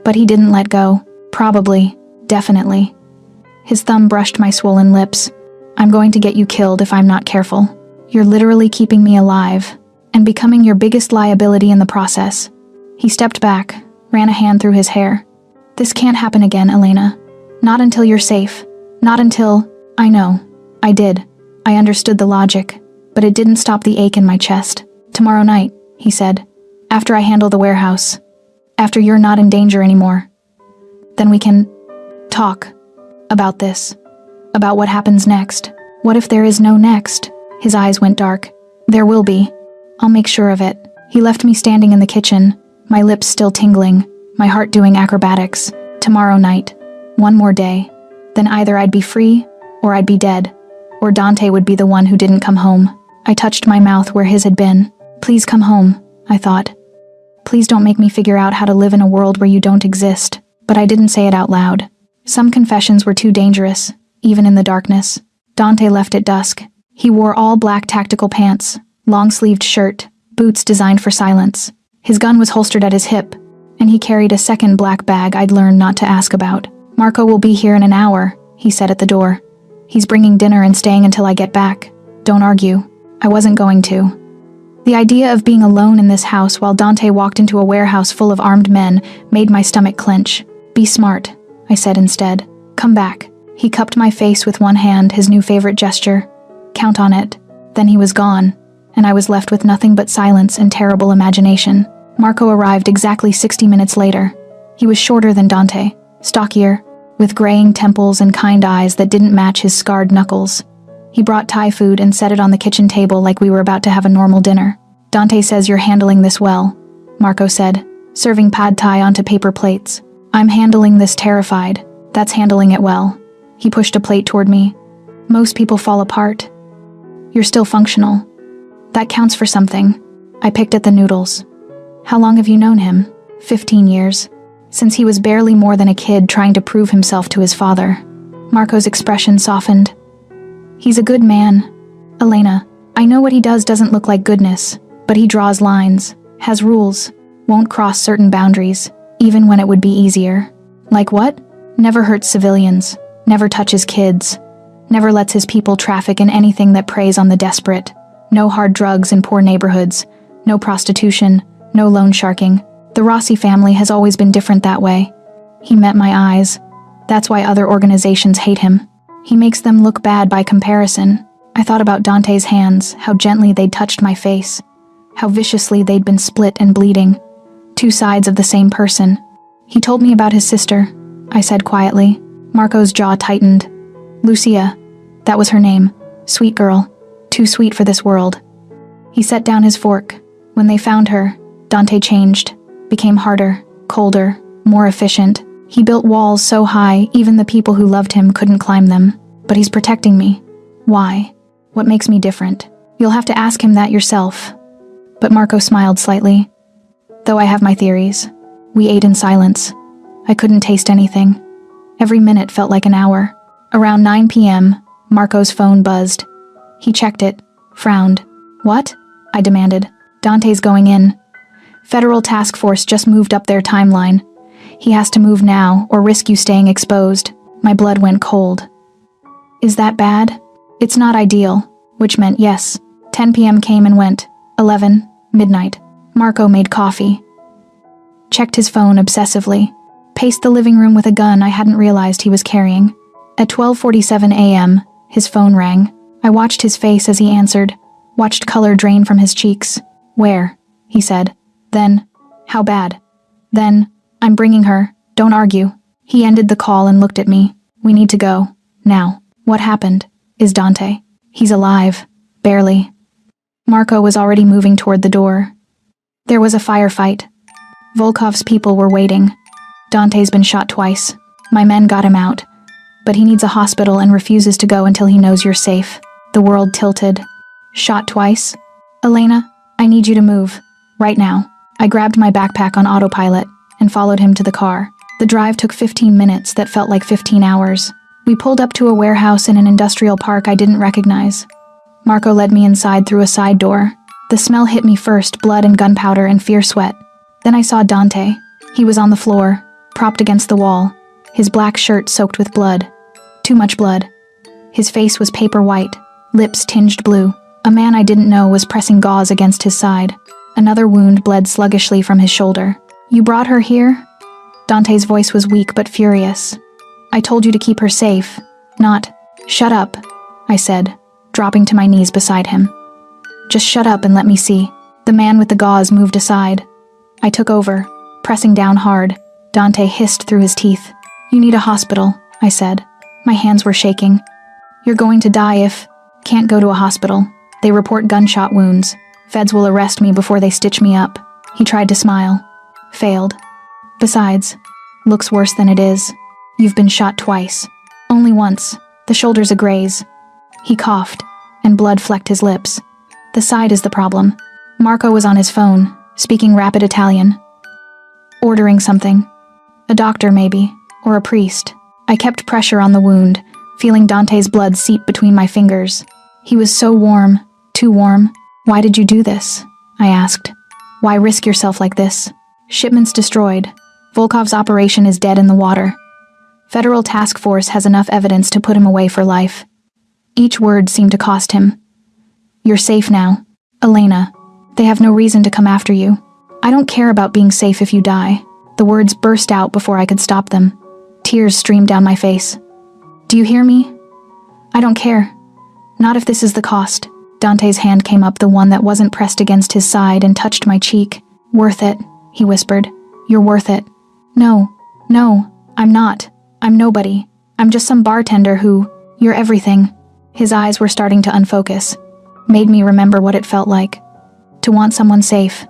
But he didn't let go. "Probably, definitely." His thumb brushed my swollen lips. "I'm going to get you killed if I'm not careful. You're literally keeping me alive, and becoming your biggest liability in the process." He stepped back, ran a hand through his hair. "This can't happen again, Elena. Not until you're safe. Not until—" I know. I did. I understood the logic, but it didn't stop the ache in my chest. "Tomorrow night," he said. "After I handle the warehouse. After you're not in danger anymore. Then we can talk about this. About what happens next. What if there is no next?" His eyes went dark. "There will be. I'll make sure of it." He left me standing in the kitchen, my lips still tingling, my heart doing acrobatics. Tomorrow night. One more day. Then either I'd be free, or I'd be dead. Or Dante would be the one who didn't come home. I touched my mouth where his had been. "Please come home," I thought. "Please don't make me figure out how to live in a world where you don't exist." But I didn't say it out loud. Some confessions were too dangerous, even in the darkness. Dante left at dusk. He wore all black tactical pants, long-sleeved shirt, boots designed for silence. His gun was holstered at his hip, and he carried a second black bag I'd learned not to ask about. "Marco will be here in an hour," he said at the door. "He's bringing dinner and staying until I get back. Don't argue." I wasn't going to. The idea of being alone in this house while Dante walked into a warehouse full of armed men made my stomach clench. "Be smart," I said instead. "Come back." He cupped my face with one hand, his new favorite gesture. "Count on it." Then he was gone, and I was left with nothing but silence and terrible imagination. Marco arrived exactly 60 minutes later. He was shorter than Dante, stockier, with graying temples and kind eyes that didn't match his scarred knuckles. He brought Thai food and set it on the kitchen table like we were about to have a normal dinner. "Dante says you're handling this well," Marco said, serving pad thai onto paper plates. "I'm handling this terrified. That's handling it well." He pushed a plate toward me. "Most people fall apart. You're still functional. That counts for something." I picked at the noodles. "How long have you known him?" 15 years. Since he was barely more than a kid trying to prove himself to his father. Marco's expression softened. "He's a good man. Elena, I know what he does doesn't look like goodness, but he draws lines, has rules, won't cross certain boundaries, even when it would be easier." "Like what?" "Never hurts civilians, never touches kids, never lets his people traffic in anything that preys on the desperate. No hard drugs in poor neighborhoods, no prostitution, no loan sharking. The Rossi family has always been different that way." He met my eyes. "That's why other organizations hate him. He makes them look bad by comparison." I thought about Dante's hands, how gently they'd touched my face, how viciously they'd been split and bleeding. Two sides of the same person. He told me about his sister, I said quietly. Marco's jaw tightened. Lucia. That was her name. Sweet girl. Too sweet for this world. He set down his fork. When they found her, Dante changed, became harder, colder, more efficient. He built walls so high, even the people who loved him couldn't climb them. But he's protecting me. Why? What makes me different? You'll have to ask him that yourself. But Marco smiled slightly. Though I have my theories. We ate in silence. I couldn't taste anything. Every minute felt like an hour. Around 9 p.m., Marco's phone buzzed. He checked it, frowned. What? I demanded. Dante's going in. Federal task force just moved up their timeline. He has to move now or risk you staying exposed. My blood went cold. Is that bad? It's not ideal, which meant yes. 10 p.m. came and went. 11, midnight. Marco made coffee. Checked his phone obsessively. Paced the living room with a gun I hadn't realized he was carrying. At 12:47 a.m., his phone rang. I watched his face as he answered, watched color drain from his cheeks. Where? He said. Then, how bad? Then, I'm bringing her. Don't argue. He ended the call and looked at me. We need to go. Now. What happened? Is Dante? He's alive. Barely. Marco was already moving toward the door. There was a firefight. Volkov's people were waiting. Dante's been shot twice. My men got him out. But he needs a hospital and refuses to go until he knows you're safe. The world tilted. Shot twice? Elena, I need you to move. Right now. I grabbed my backpack on autopilot and followed him to the car. The drive took 15 minutes that felt like 15 hours. We pulled up to a warehouse in an industrial park I didn't recognize. Marco led me inside through a side door. The smell hit me first, blood and gunpowder and fierce sweat. Then I saw Dante. He was on the floor, propped against the wall, his black shirt soaked with blood. Too much blood. His face was paper white, lips tinged blue. A man I didn't know was pressing gauze against his side. Another wound bled sluggishly from his shoulder. You brought her here? Dante's voice was weak but furious. I told you to keep her safe, not... Shut up, I said, dropping to my knees beside him. Just shut up and let me see. The man with the gauze moved aside. I took over, pressing down hard. Dante hissed through his teeth. You need a hospital, I said. My hands were shaking. You're going to die if... Can't go to a hospital. They report gunshot wounds. Feds will arrest me before they stitch me up. He tried to smile. Failed. Besides, looks worse than it is. You've been shot twice. Only once. The shoulder's a graze. He coughed, and blood flecked his lips. The side is the problem. Marco was on his phone, speaking rapid Italian. Ordering something. A doctor, maybe, or a priest. I kept pressure on the wound, feeling Dante's blood seep between my fingers. He was so warm, too warm. Why did you do this? I asked. Why risk yourself like this? Shipments destroyed. Volkov's operation is dead in the water. Federal task force has enough evidence to put him away for life. Each word seemed to cost him. You're safe now. Elena, they have no reason to come after you. I don't care about being safe if you die. The words burst out before I could stop them. Tears streamed down my face. Do you hear me? I don't care. Not if this is the cost. Dante's hand came up, the one that wasn't pressed against his side, and touched my cheek. Worth it, he whispered. You're worth it. No, I'm not. I'm nobody. I'm just some bartender who... You're everything. His eyes were starting to unfocus. Made me remember what it felt like. To want someone safe.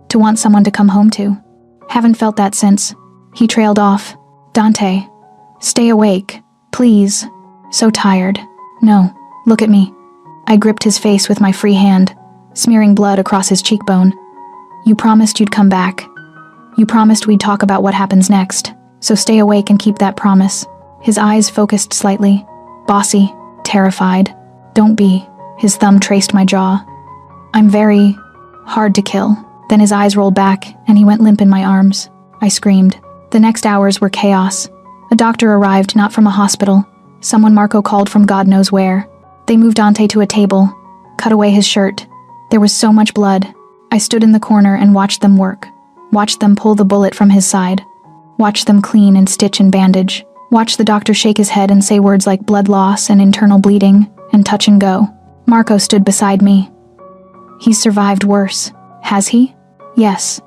To want someone to come home to. Haven't felt that since. He trailed off. Dante. Stay awake. Please. So tired. No. Look at me. I gripped his face with my free hand, smearing blood across his cheekbone. You promised you'd come back. You promised we'd talk about what happens next. So stay awake and keep that promise. His eyes focused slightly. Bossy. Terrified. Don't be. His thumb traced my jaw. I'm very... hard to kill. Then his eyes rolled back, and he went limp in my arms. I screamed. The next hours were chaos. A doctor arrived, not from a hospital. Someone Marco called from God knows where. They moved Dante to a table, cut away his shirt. There was so much blood. I stood in the corner and watched them work. Watched them pull the bullet from his side. Watched them clean and stitch and bandage. Watched the doctor shake his head and say words like blood loss and internal bleeding and touch and go. Marco stood beside me. He's survived worse. Has he? Yes.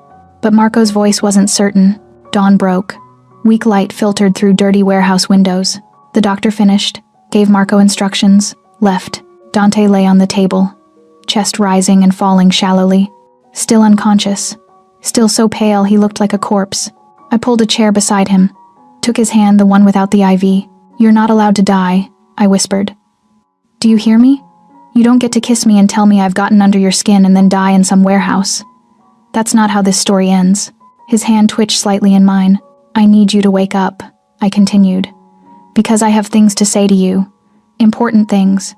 But Marco's voice wasn't certain. Dawn broke. Weak light filtered through dirty warehouse windows. The doctor finished, gave Marco instructions, left. Dante lay on the table, chest rising and falling shallowly. Still unconscious. Still so pale he looked like a corpse. I pulled a chair beside him, took his hand, the one without the IV. "You're not allowed to die," I whispered. "Do you hear me? You don't get to kiss me and tell me I've gotten under your skin and then die in some warehouse. That's not how this story ends." His hand twitched slightly in mine. "I need you to wake up," I continued, "because I have things to say to you. Important things.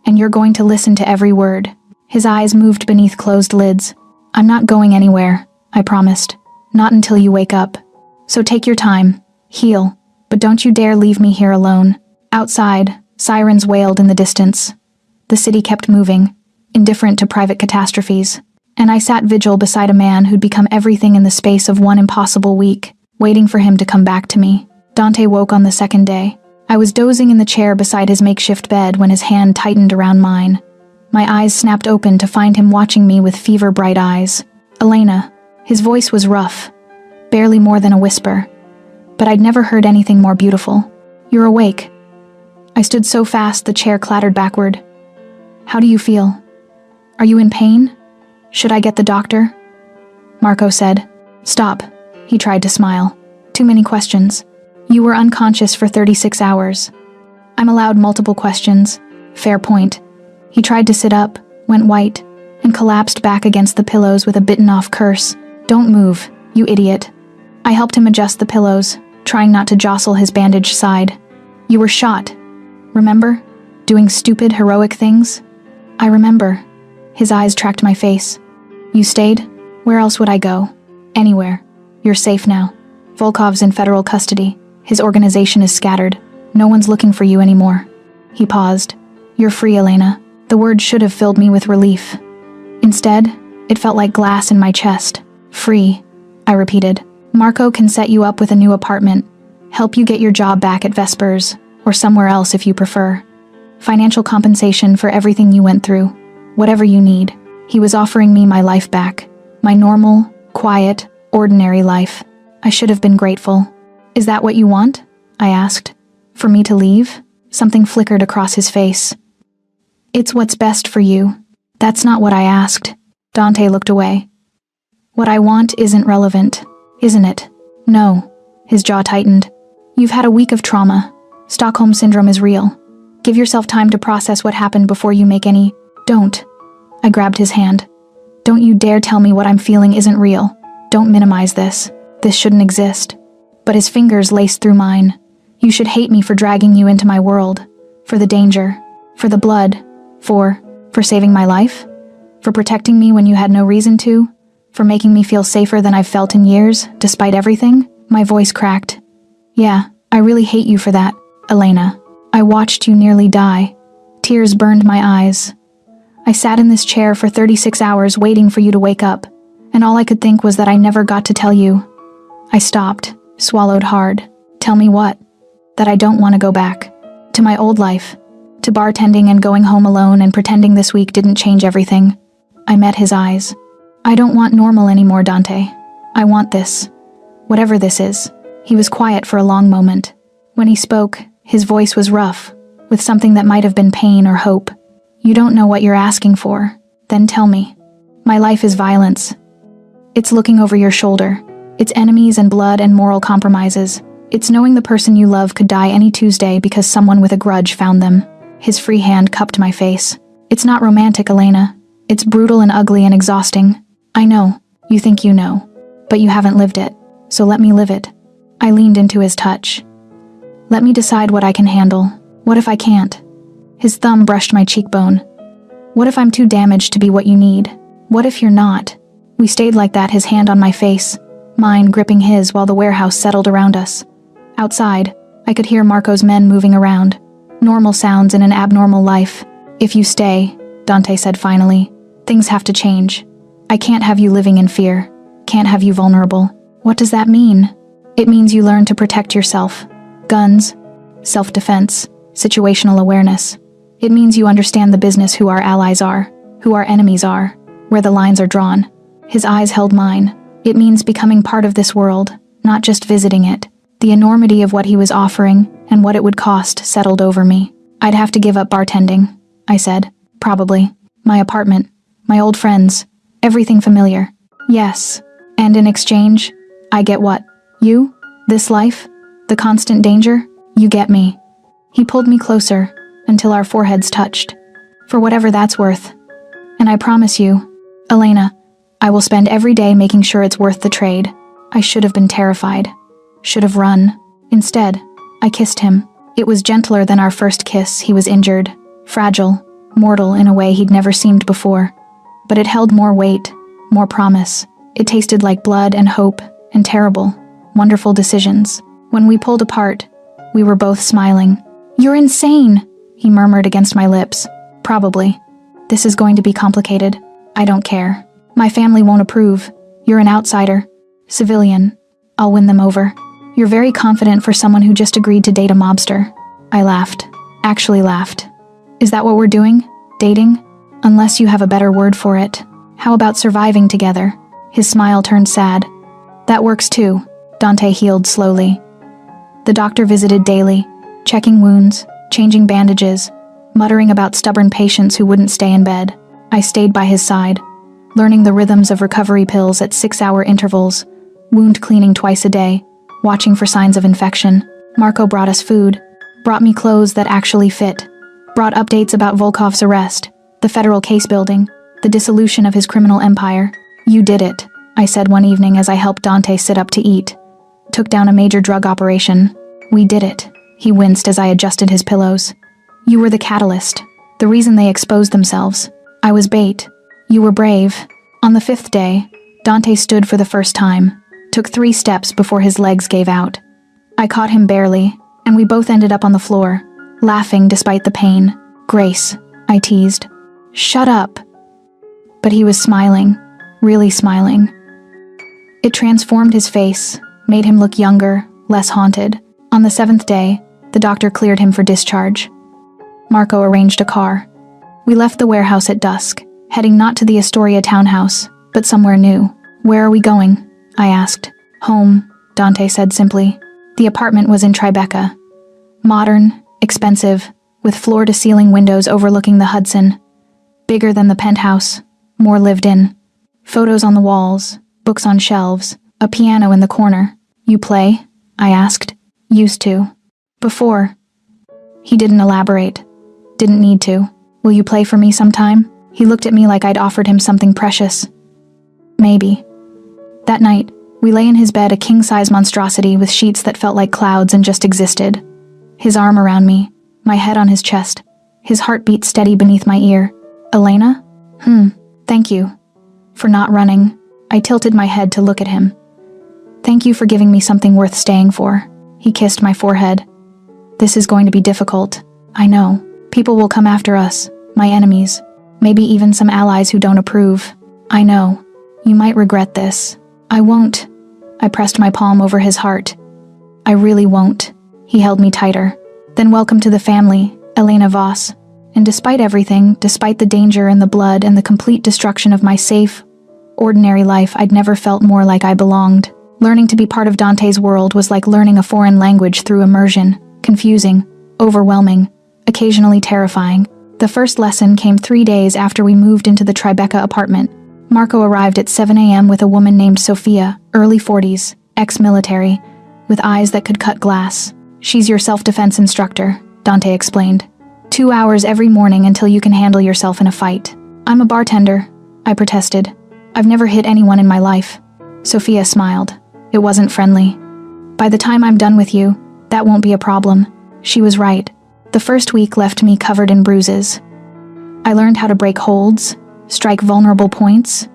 And you're going to listen to every word." His eyes moved beneath closed lids. "I'm not going anywhere," I promised. "Not until you wake up. So take your time. Heal. But don't you dare leave me here alone." Outside, sirens wailed in the distance. The city kept moving, indifferent to private catastrophes. And I sat vigil beside a man who'd become everything in the space of one impossible week, waiting for him to come back to me. Dante woke on the second day. I was dozing in the chair beside his makeshift bed when his hand tightened around mine. My eyes snapped open to find him watching me with fever-bright eyes. "Elena." His voice was rough, barely more than a whisper. But I'd never heard anything more beautiful. "You're awake." I stood so fast the chair clattered backward. "How do you feel? Are you in pain? Should I get the doctor?" Marco said. "Stop." He tried to smile. "Too many questions. You were unconscious for 36 hours. I'm allowed multiple questions. Fair point." He tried to sit up, went white, and collapsed back against the pillows with a bitten-off curse. "Don't move, you idiot." I helped him adjust the pillows, trying not to jostle his bandaged side. "You were shot. Remember? Doing stupid, heroic things?" "I remember." His eyes tracked my face. "You stayed? Where else would I go?" "Anywhere. You're safe now. Volkov's in federal custody. His organization is scattered. No one's looking for you anymore." He paused. "You're free, Elena." The word should have filled me with relief. Instead, it felt like glass in my chest. "Free," I repeated. "Marco can set you up with a new apartment, help you get your job back at Vespers, or somewhere else if you prefer. Financial compensation for everything you went through. Whatever you need." He was offering me my life back. My normal, quiet, ordinary life. I should have been grateful. "Is that what you want?" I asked. "For me to leave?" Something flickered across his face. "It's what's best for you." "That's not what I asked." Dante looked away. "What I want isn't relevant, isn't it?" "No." His jaw tightened. "You've had a week of trauma. Stockholm Syndrome is real. Give yourself time to process what happened before you make any—" "Don't." I grabbed his hand. "Don't you dare tell me what I'm feeling isn't real. Don't minimize this. This shouldn't exist." But his fingers laced through mine. "You should hate me for dragging you into my world. For the danger. For the blood. For saving my life? For protecting me when you had no reason to? For making me feel safer than I've felt in years, despite everything?" My voice cracked. "Yeah, I really hate you for that, Elena. I watched you nearly die." Tears burned my eyes. "I sat in this chair for 36 hours waiting for you to wake up, and all I could think was that I never got to tell you." I stopped, swallowed hard. "Tell me what?" "That I don't want to go back. To my old life. To bartending and going home alone and pretending this week didn't change everything." I met his eyes. "I don't want normal anymore, Dante. I want this. Whatever this is." He was quiet for a long moment. When he spoke, his voice was rough, with something that might have been pain or hope. "You don't know what you're asking for. Then tell me." "My life is violence. It's looking over your shoulder. It's enemies and blood and moral compromises. It's knowing the person you love could die any Tuesday because someone with a grudge found them." His free hand cupped my face. "It's not romantic, Elena. It's brutal and ugly and exhausting. I know. You think you know. But you haven't lived it. So let me live it." I leaned into his touch. "Let me decide what I can handle. What if I can't?" His thumb brushed my cheekbone. "What if I'm too damaged to be what you need? What if you're not?" We stayed like that, his hand on my face, mine gripping his while the warehouse settled around us. Outside, I could hear Marco's men moving around. Normal sounds in an abnormal life. "If you stay," Dante said finally, "things have to change. I can't have you living in fear. Can't have you vulnerable." "What does that mean?" "It means you learn to protect yourself. Guns, self-defense, situational awareness. It means you understand the business, who our allies are, who our enemies are, where the lines are drawn." His eyes held mine, It means becoming part of this world, not just visiting it. The enormity of what he was offering and what it would cost settled over me. I'd have to give up bartending, I said. Probably. My apartment. My old friends. Everything familiar. Yes. And in exchange, I get what? You? This life? The constant danger? You get me. He pulled me closer until our foreheads touched. For whatever that's worth. And I promise you, Elena, I will spend every day making sure it's worth the trade. I should have been terrified. Should have run. Instead, I kissed him. It was gentler than our first kiss. He was injured, fragile, mortal in a way he'd never seemed before. But it held more weight, more promise. It tasted like blood and hope and terrible, wonderful decisions. When we pulled apart, we were both smiling. "You're insane," he murmured against my lips. "Probably. This is going to be complicated. I don't care. My family won't approve. You're an outsider. Civilian. I'll win them over. You're very confident for someone who just agreed to date a mobster." I laughed. Actually laughed. "Is that what we're doing? Dating? Unless you have a better word for it. How about surviving together?" His smile turned sad. "That works too." Dante healed slowly. The doctor visited daily, checking wounds, changing bandages, muttering about stubborn patients who wouldn't stay in bed. I stayed by his side, learning the rhythms of recovery pills at 6-hour intervals, wound cleaning twice a day, watching for signs of infection. Marco brought us food, brought me clothes that actually fit, brought updates about Volkov's arrest, the federal case building, the dissolution of his criminal empire. "You did it," I said one evening as I helped Dante sit up to eat. "Took down a major drug operation. We did it." He winced as I adjusted his pillows. "You were the catalyst, the reason they exposed themselves. I was bait. You were brave." On the 5th day, Dante stood for the first time, took 3 steps before his legs gave out. I caught him barely, and we both ended up on the floor, laughing despite the pain. "Grace," I teased. "Shut up." But he was smiling, really smiling. It transformed his face, made him look younger, less haunted. On the 7th day, the doctor cleared him for discharge. Marco arranged a car. We left the warehouse at dusk, heading not to the Astoria townhouse, but somewhere new. "Where are we going?" I asked. "Home," Dante said simply. The apartment was in Tribeca. Modern, expensive, with floor-to-ceiling windows overlooking the Hudson. Bigger than the penthouse, more lived in. Photos on the walls, books on shelves, a piano in the corner. "You play?" I asked. "Used to. Before." He didn't elaborate. Didn't need to. "Will you play for me sometime?" He looked at me like I'd offered him something precious. Maybe. That night, we lay in his bed, a king-size monstrosity with sheets that felt like clouds and just existed. His arm around me, my head on his chest, his heartbeat steady beneath my ear. "Elena? Thank you. For not running." I tilted my head to look at him. "Thank you for giving me something worth staying for." He kissed my forehead. "This is going to be difficult. I know. People will come after us, my enemies. Maybe even some allies who don't approve. I know. You might regret this." "I won't." I pressed my palm over his heart. "I really won't." He held me tighter. "Then welcome to the family, Elena Voss. And despite everything, despite the danger and the blood and the complete destruction of my safe, ordinary life, I'd never felt more like I belonged. Learning to be part of Dante's world was like learning a foreign language through immersion. Confusing, overwhelming, occasionally terrifying. The first lesson came 3 days after we moved into the Tribeca apartment. Marco arrived at 7 a.m. with a woman named Sophia, early 40s, ex-military, with eyes that could cut glass. "She's your self-defense instructor," Dante explained. 2 hours every morning until you can handle yourself in a fight." "I'm a bartender," I protested. "I've never hit anyone in my life." Sophia smiled. It wasn't friendly. "By the time I'm done with you, that won't be a problem." She was right. The first week left me covered in bruises. I learned how to break holds, strike vulnerable points,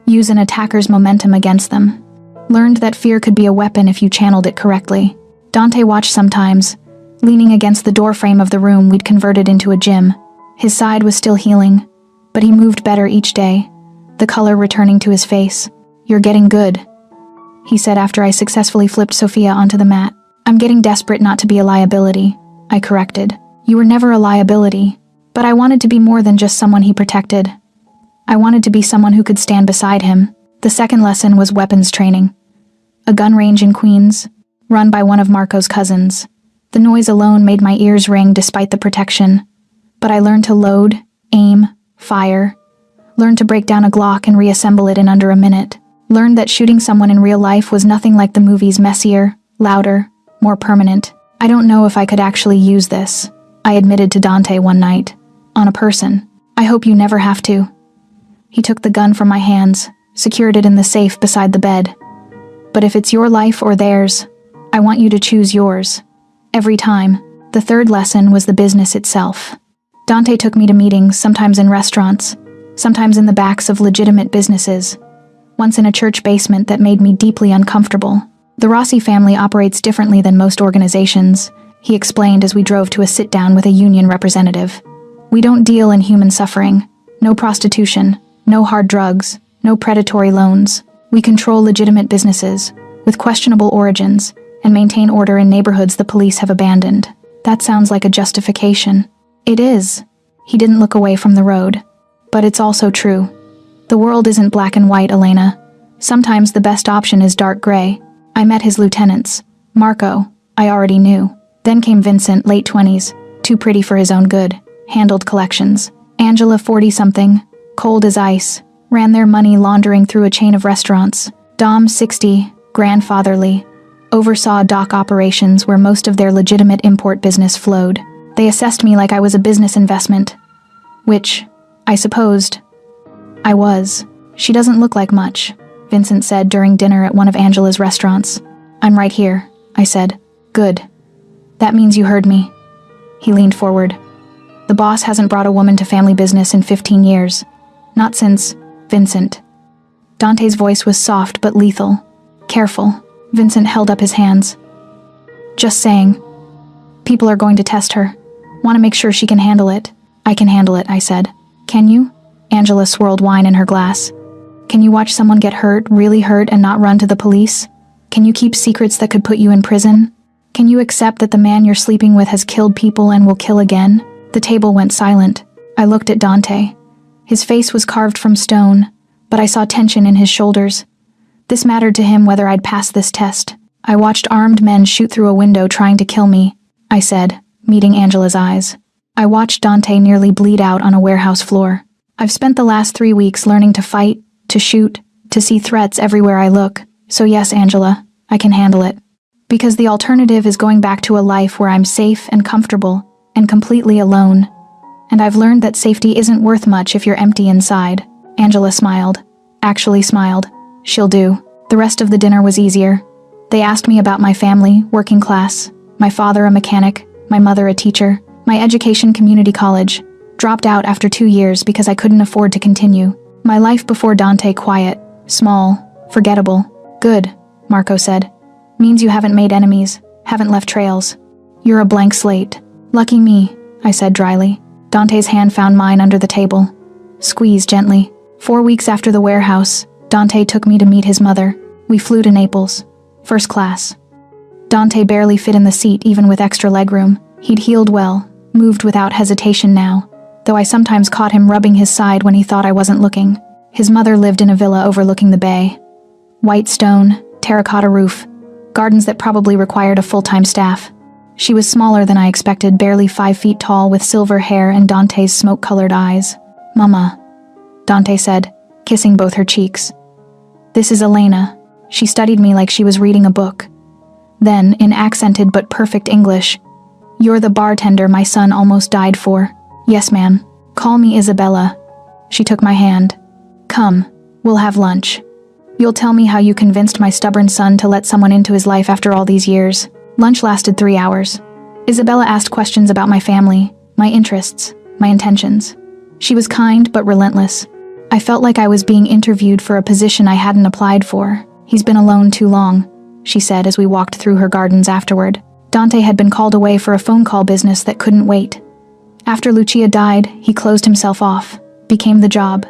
use an attacker's momentum against them. Learned that fear could be a weapon if you channeled it correctly. Dante watched sometimes, leaning against the doorframe of the room we'd converted into a gym. His side was still healing, but he moved better each day, the color returning to his face. "You're getting good," he said after I successfully flipped Sophia onto the mat. "I'm getting desperate not to be a liability," I corrected. "You were never a liability, but I wanted to be more than just someone he protected. I wanted to be someone who could stand beside him." The second lesson was weapons training. A gun range in Queens, run by one of Marco's cousins. The noise alone made my ears ring despite the protection. But I learned to load, aim, fire. Learned to break down a Glock and reassemble it in under a minute. Learned that shooting someone in real life was nothing like the movies, messier, louder, more permanent. I don't know if I could actually use this, I admitted to Dante one night. On a person. I hope you never have to. He took the gun from my hands, secured it in the safe beside the bed. But if it's your life or theirs, I want you to choose yours. Every time. The third lesson was the business itself. Dante took me to meetings, sometimes in restaurants, sometimes in the backs of legitimate businesses, once in a church basement that made me deeply uncomfortable. The Rossi family operates differently than most organizations, he explained as we drove to a sit-down with a union representative. We don't deal in human suffering. No prostitution, no hard drugs, no predatory loans. We control legitimate businesses, with questionable origins, and maintain order in neighborhoods the police have abandoned. That sounds like a justification. It is. He didn't look away from the road. But it's also true. The world isn't black and white, Elena. Sometimes the best option is dark gray. I met his lieutenants. Marco, I already knew. Then came Vincent, late 20s, too pretty for his own good, handled collections. Angela, 40-something, cold as ice, ran their money laundering through a chain of restaurants. Dom, 60, grandfatherly, oversaw dock operations where most of their legitimate import business flowed. They assessed me like I was a business investment, which, I supposed, I was. She doesn't look like much, Vincent said during dinner at one of Angela's restaurants. I'm right here, I said. Good. That means you heard me. He leaned forward. The boss hasn't brought a woman to family business in 15 years. Not since Vincent. Dante's voice was soft but lethal. Careful. Vincent held up his hands. Just saying. People are going to test her. Want to make sure she can handle it. I can handle it, I said. Can you? Angela swirled wine in her glass. Can you watch someone get hurt, really hurt, and not run to the police? Can you keep secrets that could put you in prison? Can you accept that the man you're sleeping with has killed people and will kill again? The table went silent. I looked at Dante. His face was carved from stone, but I saw tension in his shoulders. This mattered to him whether I'd pass this test. I watched armed men shoot through a window trying to kill me, I said, meeting Angela's eyes. I watched Dante nearly bleed out on a warehouse floor. I've spent the last 3 weeks learning to fight, to shoot, to see threats everywhere I look. So yes, Angela, I can handle it. Because the alternative is going back to a life where I'm safe and comfortable and completely alone. And I've learned that safety isn't worth much if you're empty inside. Angela smiled. Actually smiled. She'll do. The rest of the dinner was easier. They asked me about my family, working class, my father a mechanic, my mother a teacher, my education community college. Dropped out after 2 years because I couldn't afford to continue. My life before Dante, quiet, small, forgettable. Good, Marco said. Means you haven't made enemies, haven't left trails. You're a blank slate. Lucky me, I said dryly. Dante's hand found mine under the table. Squeezed gently. 4 weeks after the warehouse, Dante took me to meet his mother. We flew to Naples. First class. Dante barely fit in the seat even with extra legroom. He'd healed well, moved without hesitation now, though I sometimes caught him rubbing his side when he thought I wasn't looking. His mother lived in a villa overlooking the bay. White stone, terracotta roof, gardens that probably required a full-time staff. She was smaller than I expected, barely 5 feet tall with silver hair and Dante's smoke-colored eyes. Mama, Dante said, kissing both her cheeks. This is Elena. She studied me like she was reading a book. Then, in accented but perfect English, you're the bartender my son almost died for. Yes, ma'am. Call me Isabella. She took my hand. Come, we'll have lunch. You'll tell me how you convinced my stubborn son to let someone into his life after all these years. Lunch lasted 3 hours. Isabella asked questions about my family, my interests, my intentions. She was kind but relentless. I felt like I was being interviewed for a position I hadn't applied for. He's been alone too long, she said as we walked through her gardens afterward. Dante had been called away for a phone call business that couldn't wait. After Lucia died, he closed himself off, became the job,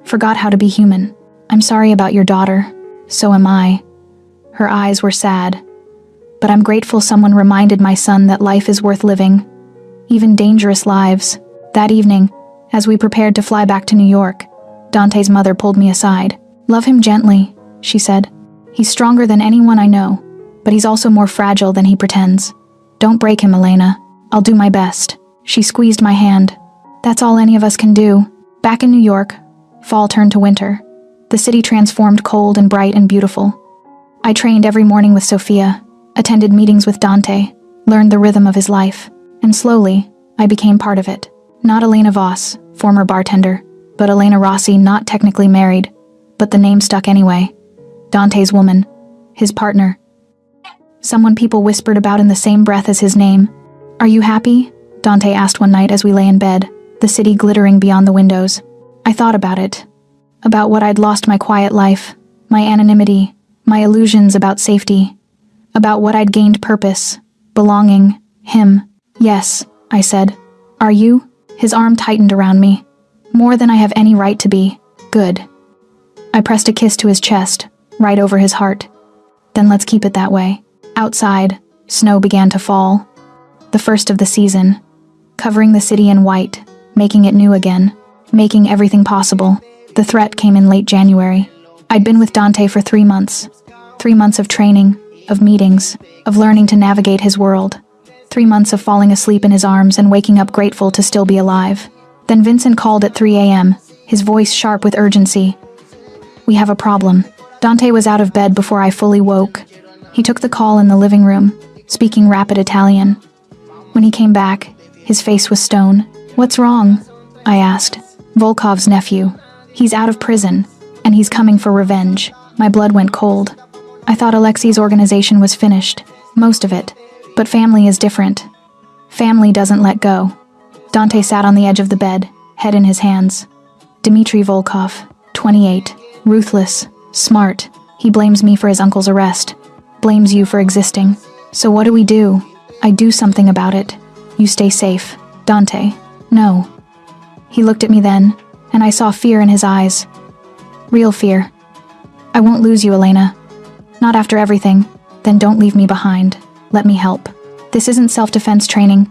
forgot how to be human. I'm sorry about your daughter. So am I. Her eyes were sad. But I'm grateful someone reminded my son that life is worth living, even dangerous lives. That evening, as we prepared to fly back to New York, Dante's mother pulled me aside. Love him gently, she said. He's stronger than anyone I know, but he's also more fragile than he pretends. Don't break him, Elena. I'll do my best. She squeezed my hand. That's all any of us can do. Back in New York, fall turned to winter. The city transformed cold and bright and beautiful. I trained every morning with Sophia, attended meetings with Dante, learned the rhythm of his life, and slowly, I became part of it. Not Elena Voss, former bartender, but Elena Rossi, not technically married, but the name stuck anyway. Dante's woman, his partner. Someone people whispered about in the same breath as his name. Are you happy? Dante asked one night as we lay in bed, the city glittering beyond the windows. I thought about it. About what I'd lost my quiet life, my anonymity, my illusions about safety. About what I'd gained purpose, belonging, him. Yes, I said. Are you? His arm tightened around me. More than I have any right to be. Good. I pressed a kiss to his chest, right over his heart. Then let's keep it that way. Outside, snow began to fall. The first of the season, covering the city in white, making it new again, making everything possible. The threat came in late January. I'd been with Dante for 3 months. 3 months of training, of meetings, of learning to navigate his world. 3 months of falling asleep in his arms and waking up grateful to still be alive. Then Vincent called at 3 a.m., his voice sharp with urgency. We have a problem. Dante was out of bed before I fully woke. He took the call in the living room, speaking rapid Italian. When he came back, his face was stone. What's wrong? I asked. Volkov's nephew. He's out of prison, and he's coming for revenge. My blood went cold. I thought Alexei's organization was finished, most of it. But family is different. Family doesn't let go. Dante sat on the edge of the bed, head in his hands. Dmitry Volkov, 28, ruthless, smart. He blames me for his uncle's arrest. Blames you for existing. So what do? I do something about it. You stay safe. Dante. No. He looked at me then, and I saw fear in his eyes. Real fear. I won't lose you, Elena. Not after everything. Then don't leave me behind. Let me help. This isn't self-defense training.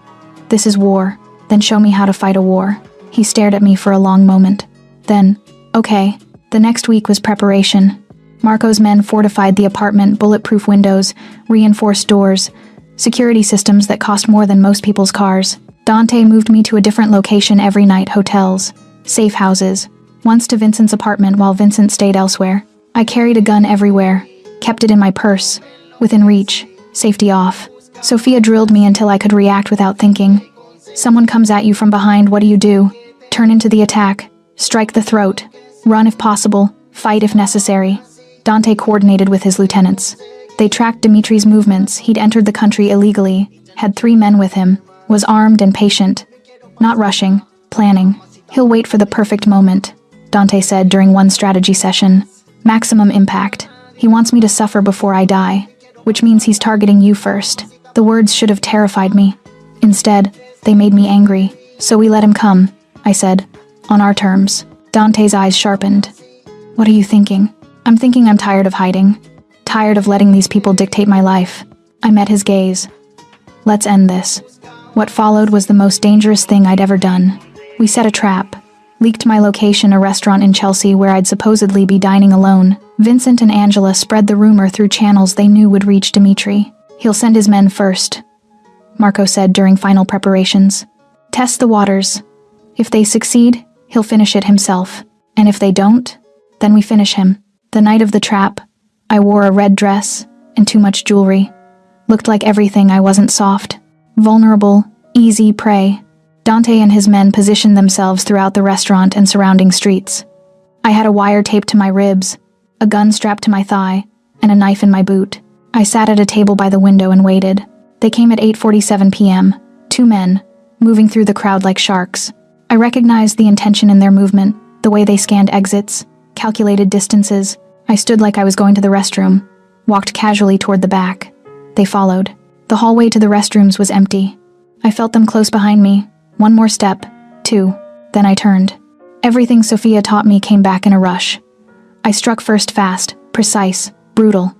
This is war. Then show me how to fight a war. He stared at me for a long moment. Then, okay. The next week was preparation. Marco's men fortified the apartment, bulletproof windows, reinforced doors, security systems that cost more than most people's cars. Dante moved me to a different location every night, hotels, safe houses. Once to Vincent's apartment while Vincent stayed elsewhere. I carried a gun everywhere, kept it in my purse, within reach, safety off. Sophia drilled me until I could react without thinking. Someone comes at you from behind, what do? Turn into the attack, strike the throat, run if possible, fight if necessary. Dante coordinated with his lieutenants. They tracked Dimitri's movements. He'd entered the country illegally, had 3 men with him, was armed and patient. Not rushing, planning. He'll wait for the perfect moment, Dante said during one strategy session. Maximum impact. He wants me to suffer before I die, which means he's targeting you first. The words should have terrified me. Instead, they made me angry. So we let him come, I said, on our terms. Dante's eyes sharpened. What are you thinking? I'm thinking I'm tired of hiding. Tired of letting these people dictate my life. I met his gaze. Let's end this. What followed was the most dangerous thing I'd ever done. We set a trap. Leaked my location, a restaurant in Chelsea where I'd supposedly be dining alone. Vincent and Angela spread the rumor through channels they knew would reach Dimitri. He'll send his men first, Marco said during final preparations. Test the waters. If they succeed, he'll finish it himself. And if they don't, then we finish him. The night of the trap, I wore a red dress and too much jewelry. Looked like everything. I wasn't soft. Vulnerable, easy prey. Dante and his men positioned themselves throughout the restaurant and surrounding streets. I had a wire taped to my ribs, a gun strapped to my thigh, and a knife in my boot. I sat at a table by the window and waited. They came at 8:47 p.m., 2 men, moving through the crowd like sharks. I recognized the intention in their movement, the way they scanned exits, calculated distances. I stood like I was going to the restroom, walked casually toward the back. They followed. The hallway to the restrooms was empty. I felt them close behind me. 1 more step, 2, then I turned. Everything Sophia taught me came back in a rush. I struck first fast, precise, brutal.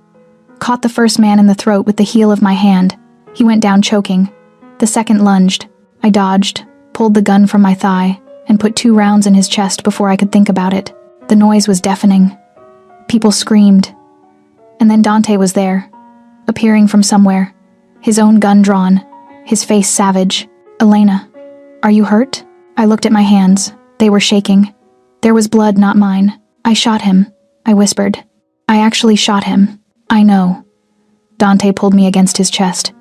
Caught the first man in the throat with the heel of my hand. He went down choking. The second lunged. I dodged, pulled the gun from my thigh, and put 2 rounds in his chest before I could think about it. The noise was deafening. People screamed. And then Dante was there, appearing from somewhere, his own gun drawn, his face savage. "Elena, are you hurt?" I looked at my hands. They were shaking. There was blood, not mine. "I shot him," I whispered. "I actually shot him." "I know." Dante pulled me against his chest.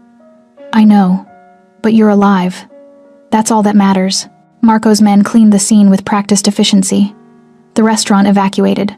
"I know, but you're alive. That's all that matters." Marco's men cleaned the scene with practiced efficiency. The restaurant evacuated.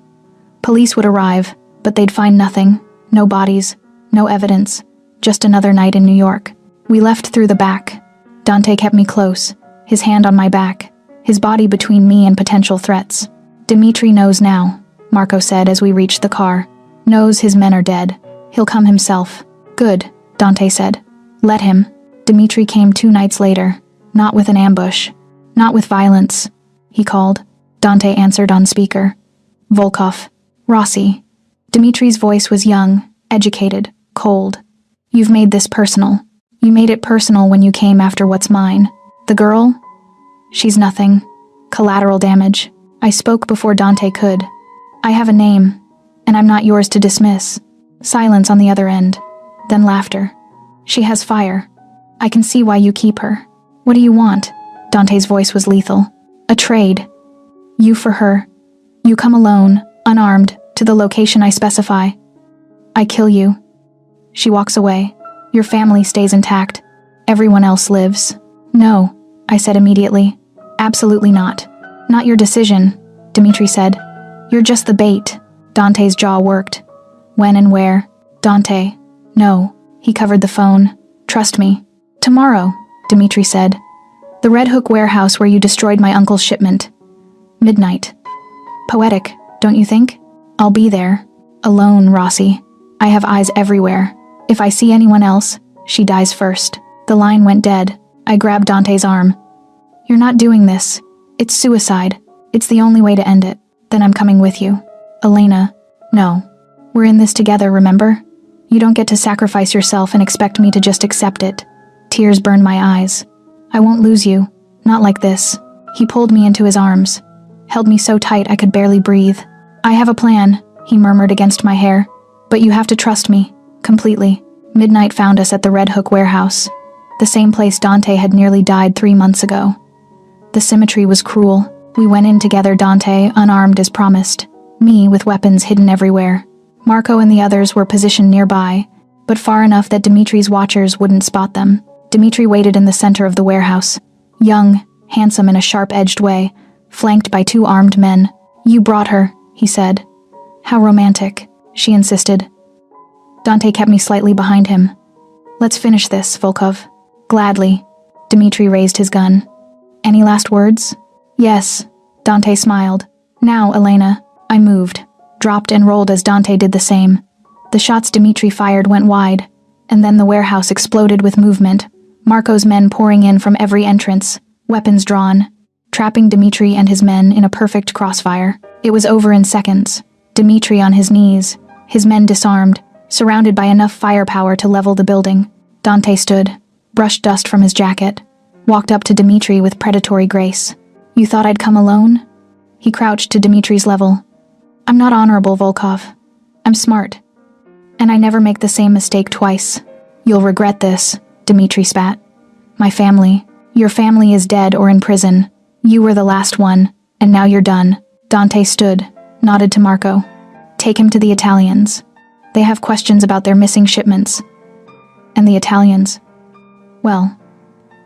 Police would arrive, but they'd find nothing. No bodies, no evidence, just another night in New York. We left through the back. Dante kept me close, his hand on my back, his body between me and potential threats. "Dimitri knows now," Marco said as we reached the car. "Knows his men are dead. He'll come himself." "Good," Dante said. "Let him." Dimitri came 2 nights later, not with an ambush, not with violence. He called. Dante answered on speaker. "Volkov. Rossi." Dimitri's voice was young, educated, cold. "You've made this personal. You made it personal when you came after what's mine. The girl? She's nothing. Collateral damage." I spoke before Dante could. "I have a name, and I'm not yours to dismiss." Silence on the other end, then laughter. "She has fire. I can see why you keep her." "What do you want?" Dante's voice was lethal. "A trade. You for her. You come alone, unarmed, to the location I specify. I kill you. She walks away. Your family stays intact. Everyone else lives." "No," I said immediately. "Absolutely not. Not your decision," Dimitri said. "You're just the bait." Dante's jaw worked. "When and where?" "Dante. No." He covered the phone. "Trust me." "Tomorrow," Dimitri said. "The Red Hook warehouse where you destroyed my uncle's shipment. Midnight. Poetic, don't you think? I'll be there. Alone, Rossi. I have eyes everywhere. If I see anyone else, she dies first." The line went dead. I grabbed Dante's arm. "You're not doing this. It's suicide. It's the only way to end it. Then I'm coming with you." "Elena, no. We're in this together, remember? You don't get to sacrifice yourself and expect me to just accept it." Tears burned my eyes. "I won't lose you. Not like this." He pulled me into his arms, held me so tight I could barely breathe. "I have a plan," he murmured against my hair. "But you have to trust me. Completely." Midnight found us at the Red Hook warehouse, the same place Dante had nearly died 3 months ago. The symmetry was cruel. We went in together, Dante, unarmed as promised, me with weapons hidden everywhere. Marco and the others were positioned nearby, but far enough that Dimitri's watchers wouldn't spot them. Dimitri waited in the center of the warehouse, young, handsome in a sharp-edged way, flanked by 2 armed men. "You brought her," he said. "How romantic," she insisted. Dante kept me slightly behind him. "Let's finish this, Volkov." "Gladly." Dimitri raised his gun. "Any last words?" "Yes." Dante smiled. "Now, Elena." I moved, dropped and rolled as Dante did the same. The shots Dimitri fired went wide, and then the warehouse exploded with movement, Marco's men pouring in from every entrance, weapons drawn, trapping Dimitri and his men in a perfect crossfire. It was over in seconds. Dimitri on his knees, his men disarmed, surrounded by enough firepower to level the building. Dante stood, brushed dust from his jacket, walked up to Dimitri with predatory grace. "You thought I'd come alone?" He crouched to Dimitri's level. "I'm not honorable, Volkov. I'm smart. And I never make the same mistake twice." "You'll regret this," Dimitri spat. "My family. Your family is dead or in prison. You were the last one, and now you're done." Dante stood, nodded to Marco. "Take him to the Italians. They have questions about their missing shipments." "And the Italians? Well,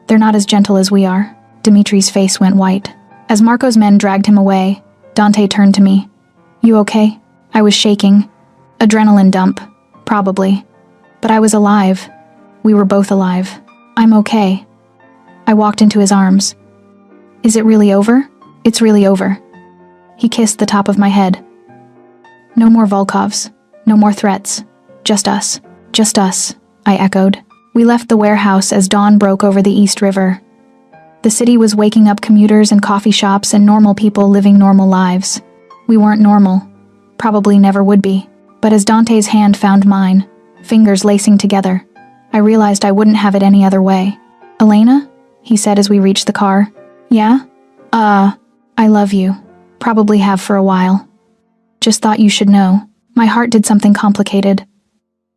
they're not as gentle as we are." Dimitri's face went white. As Marco's men dragged him away, Dante turned to me. "You okay?" I was shaking. Adrenaline dump, probably. But I was alive. We were both alive. "I'm okay." I walked into his arms. "Is it really over?" "It's really over." He kissed the top of my head. "No more Volkovs. No more threats. Just us." "Just us," I echoed. We left the warehouse as dawn broke over the East River. The city was waking up commuters and coffee shops and normal people living normal lives. We weren't normal. Probably never would be. But as Dante's hand found mine, fingers lacing together, I realized I wouldn't have it any other way. "Elena?" he said as we reached the car. "Yeah? I love you. Probably have for a while. Just thought you should know." My heart did something complicated.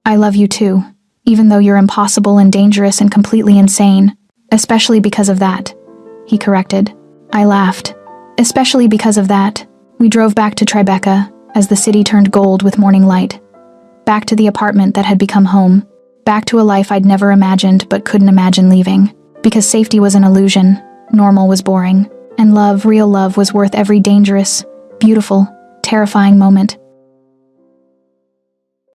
I love you too, even though you're impossible and dangerous and completely insane. Especially because of that, he corrected. I laughed. Especially because of that. We drove back to Tribeca as the city turned gold with morning light. Back to the apartment that had become home. Back to a life I'd never imagined but couldn't imagine leaving. Because safety was an illusion, normal was boring, and love, real love, was worth every dangerous, beautiful, terrifying moment.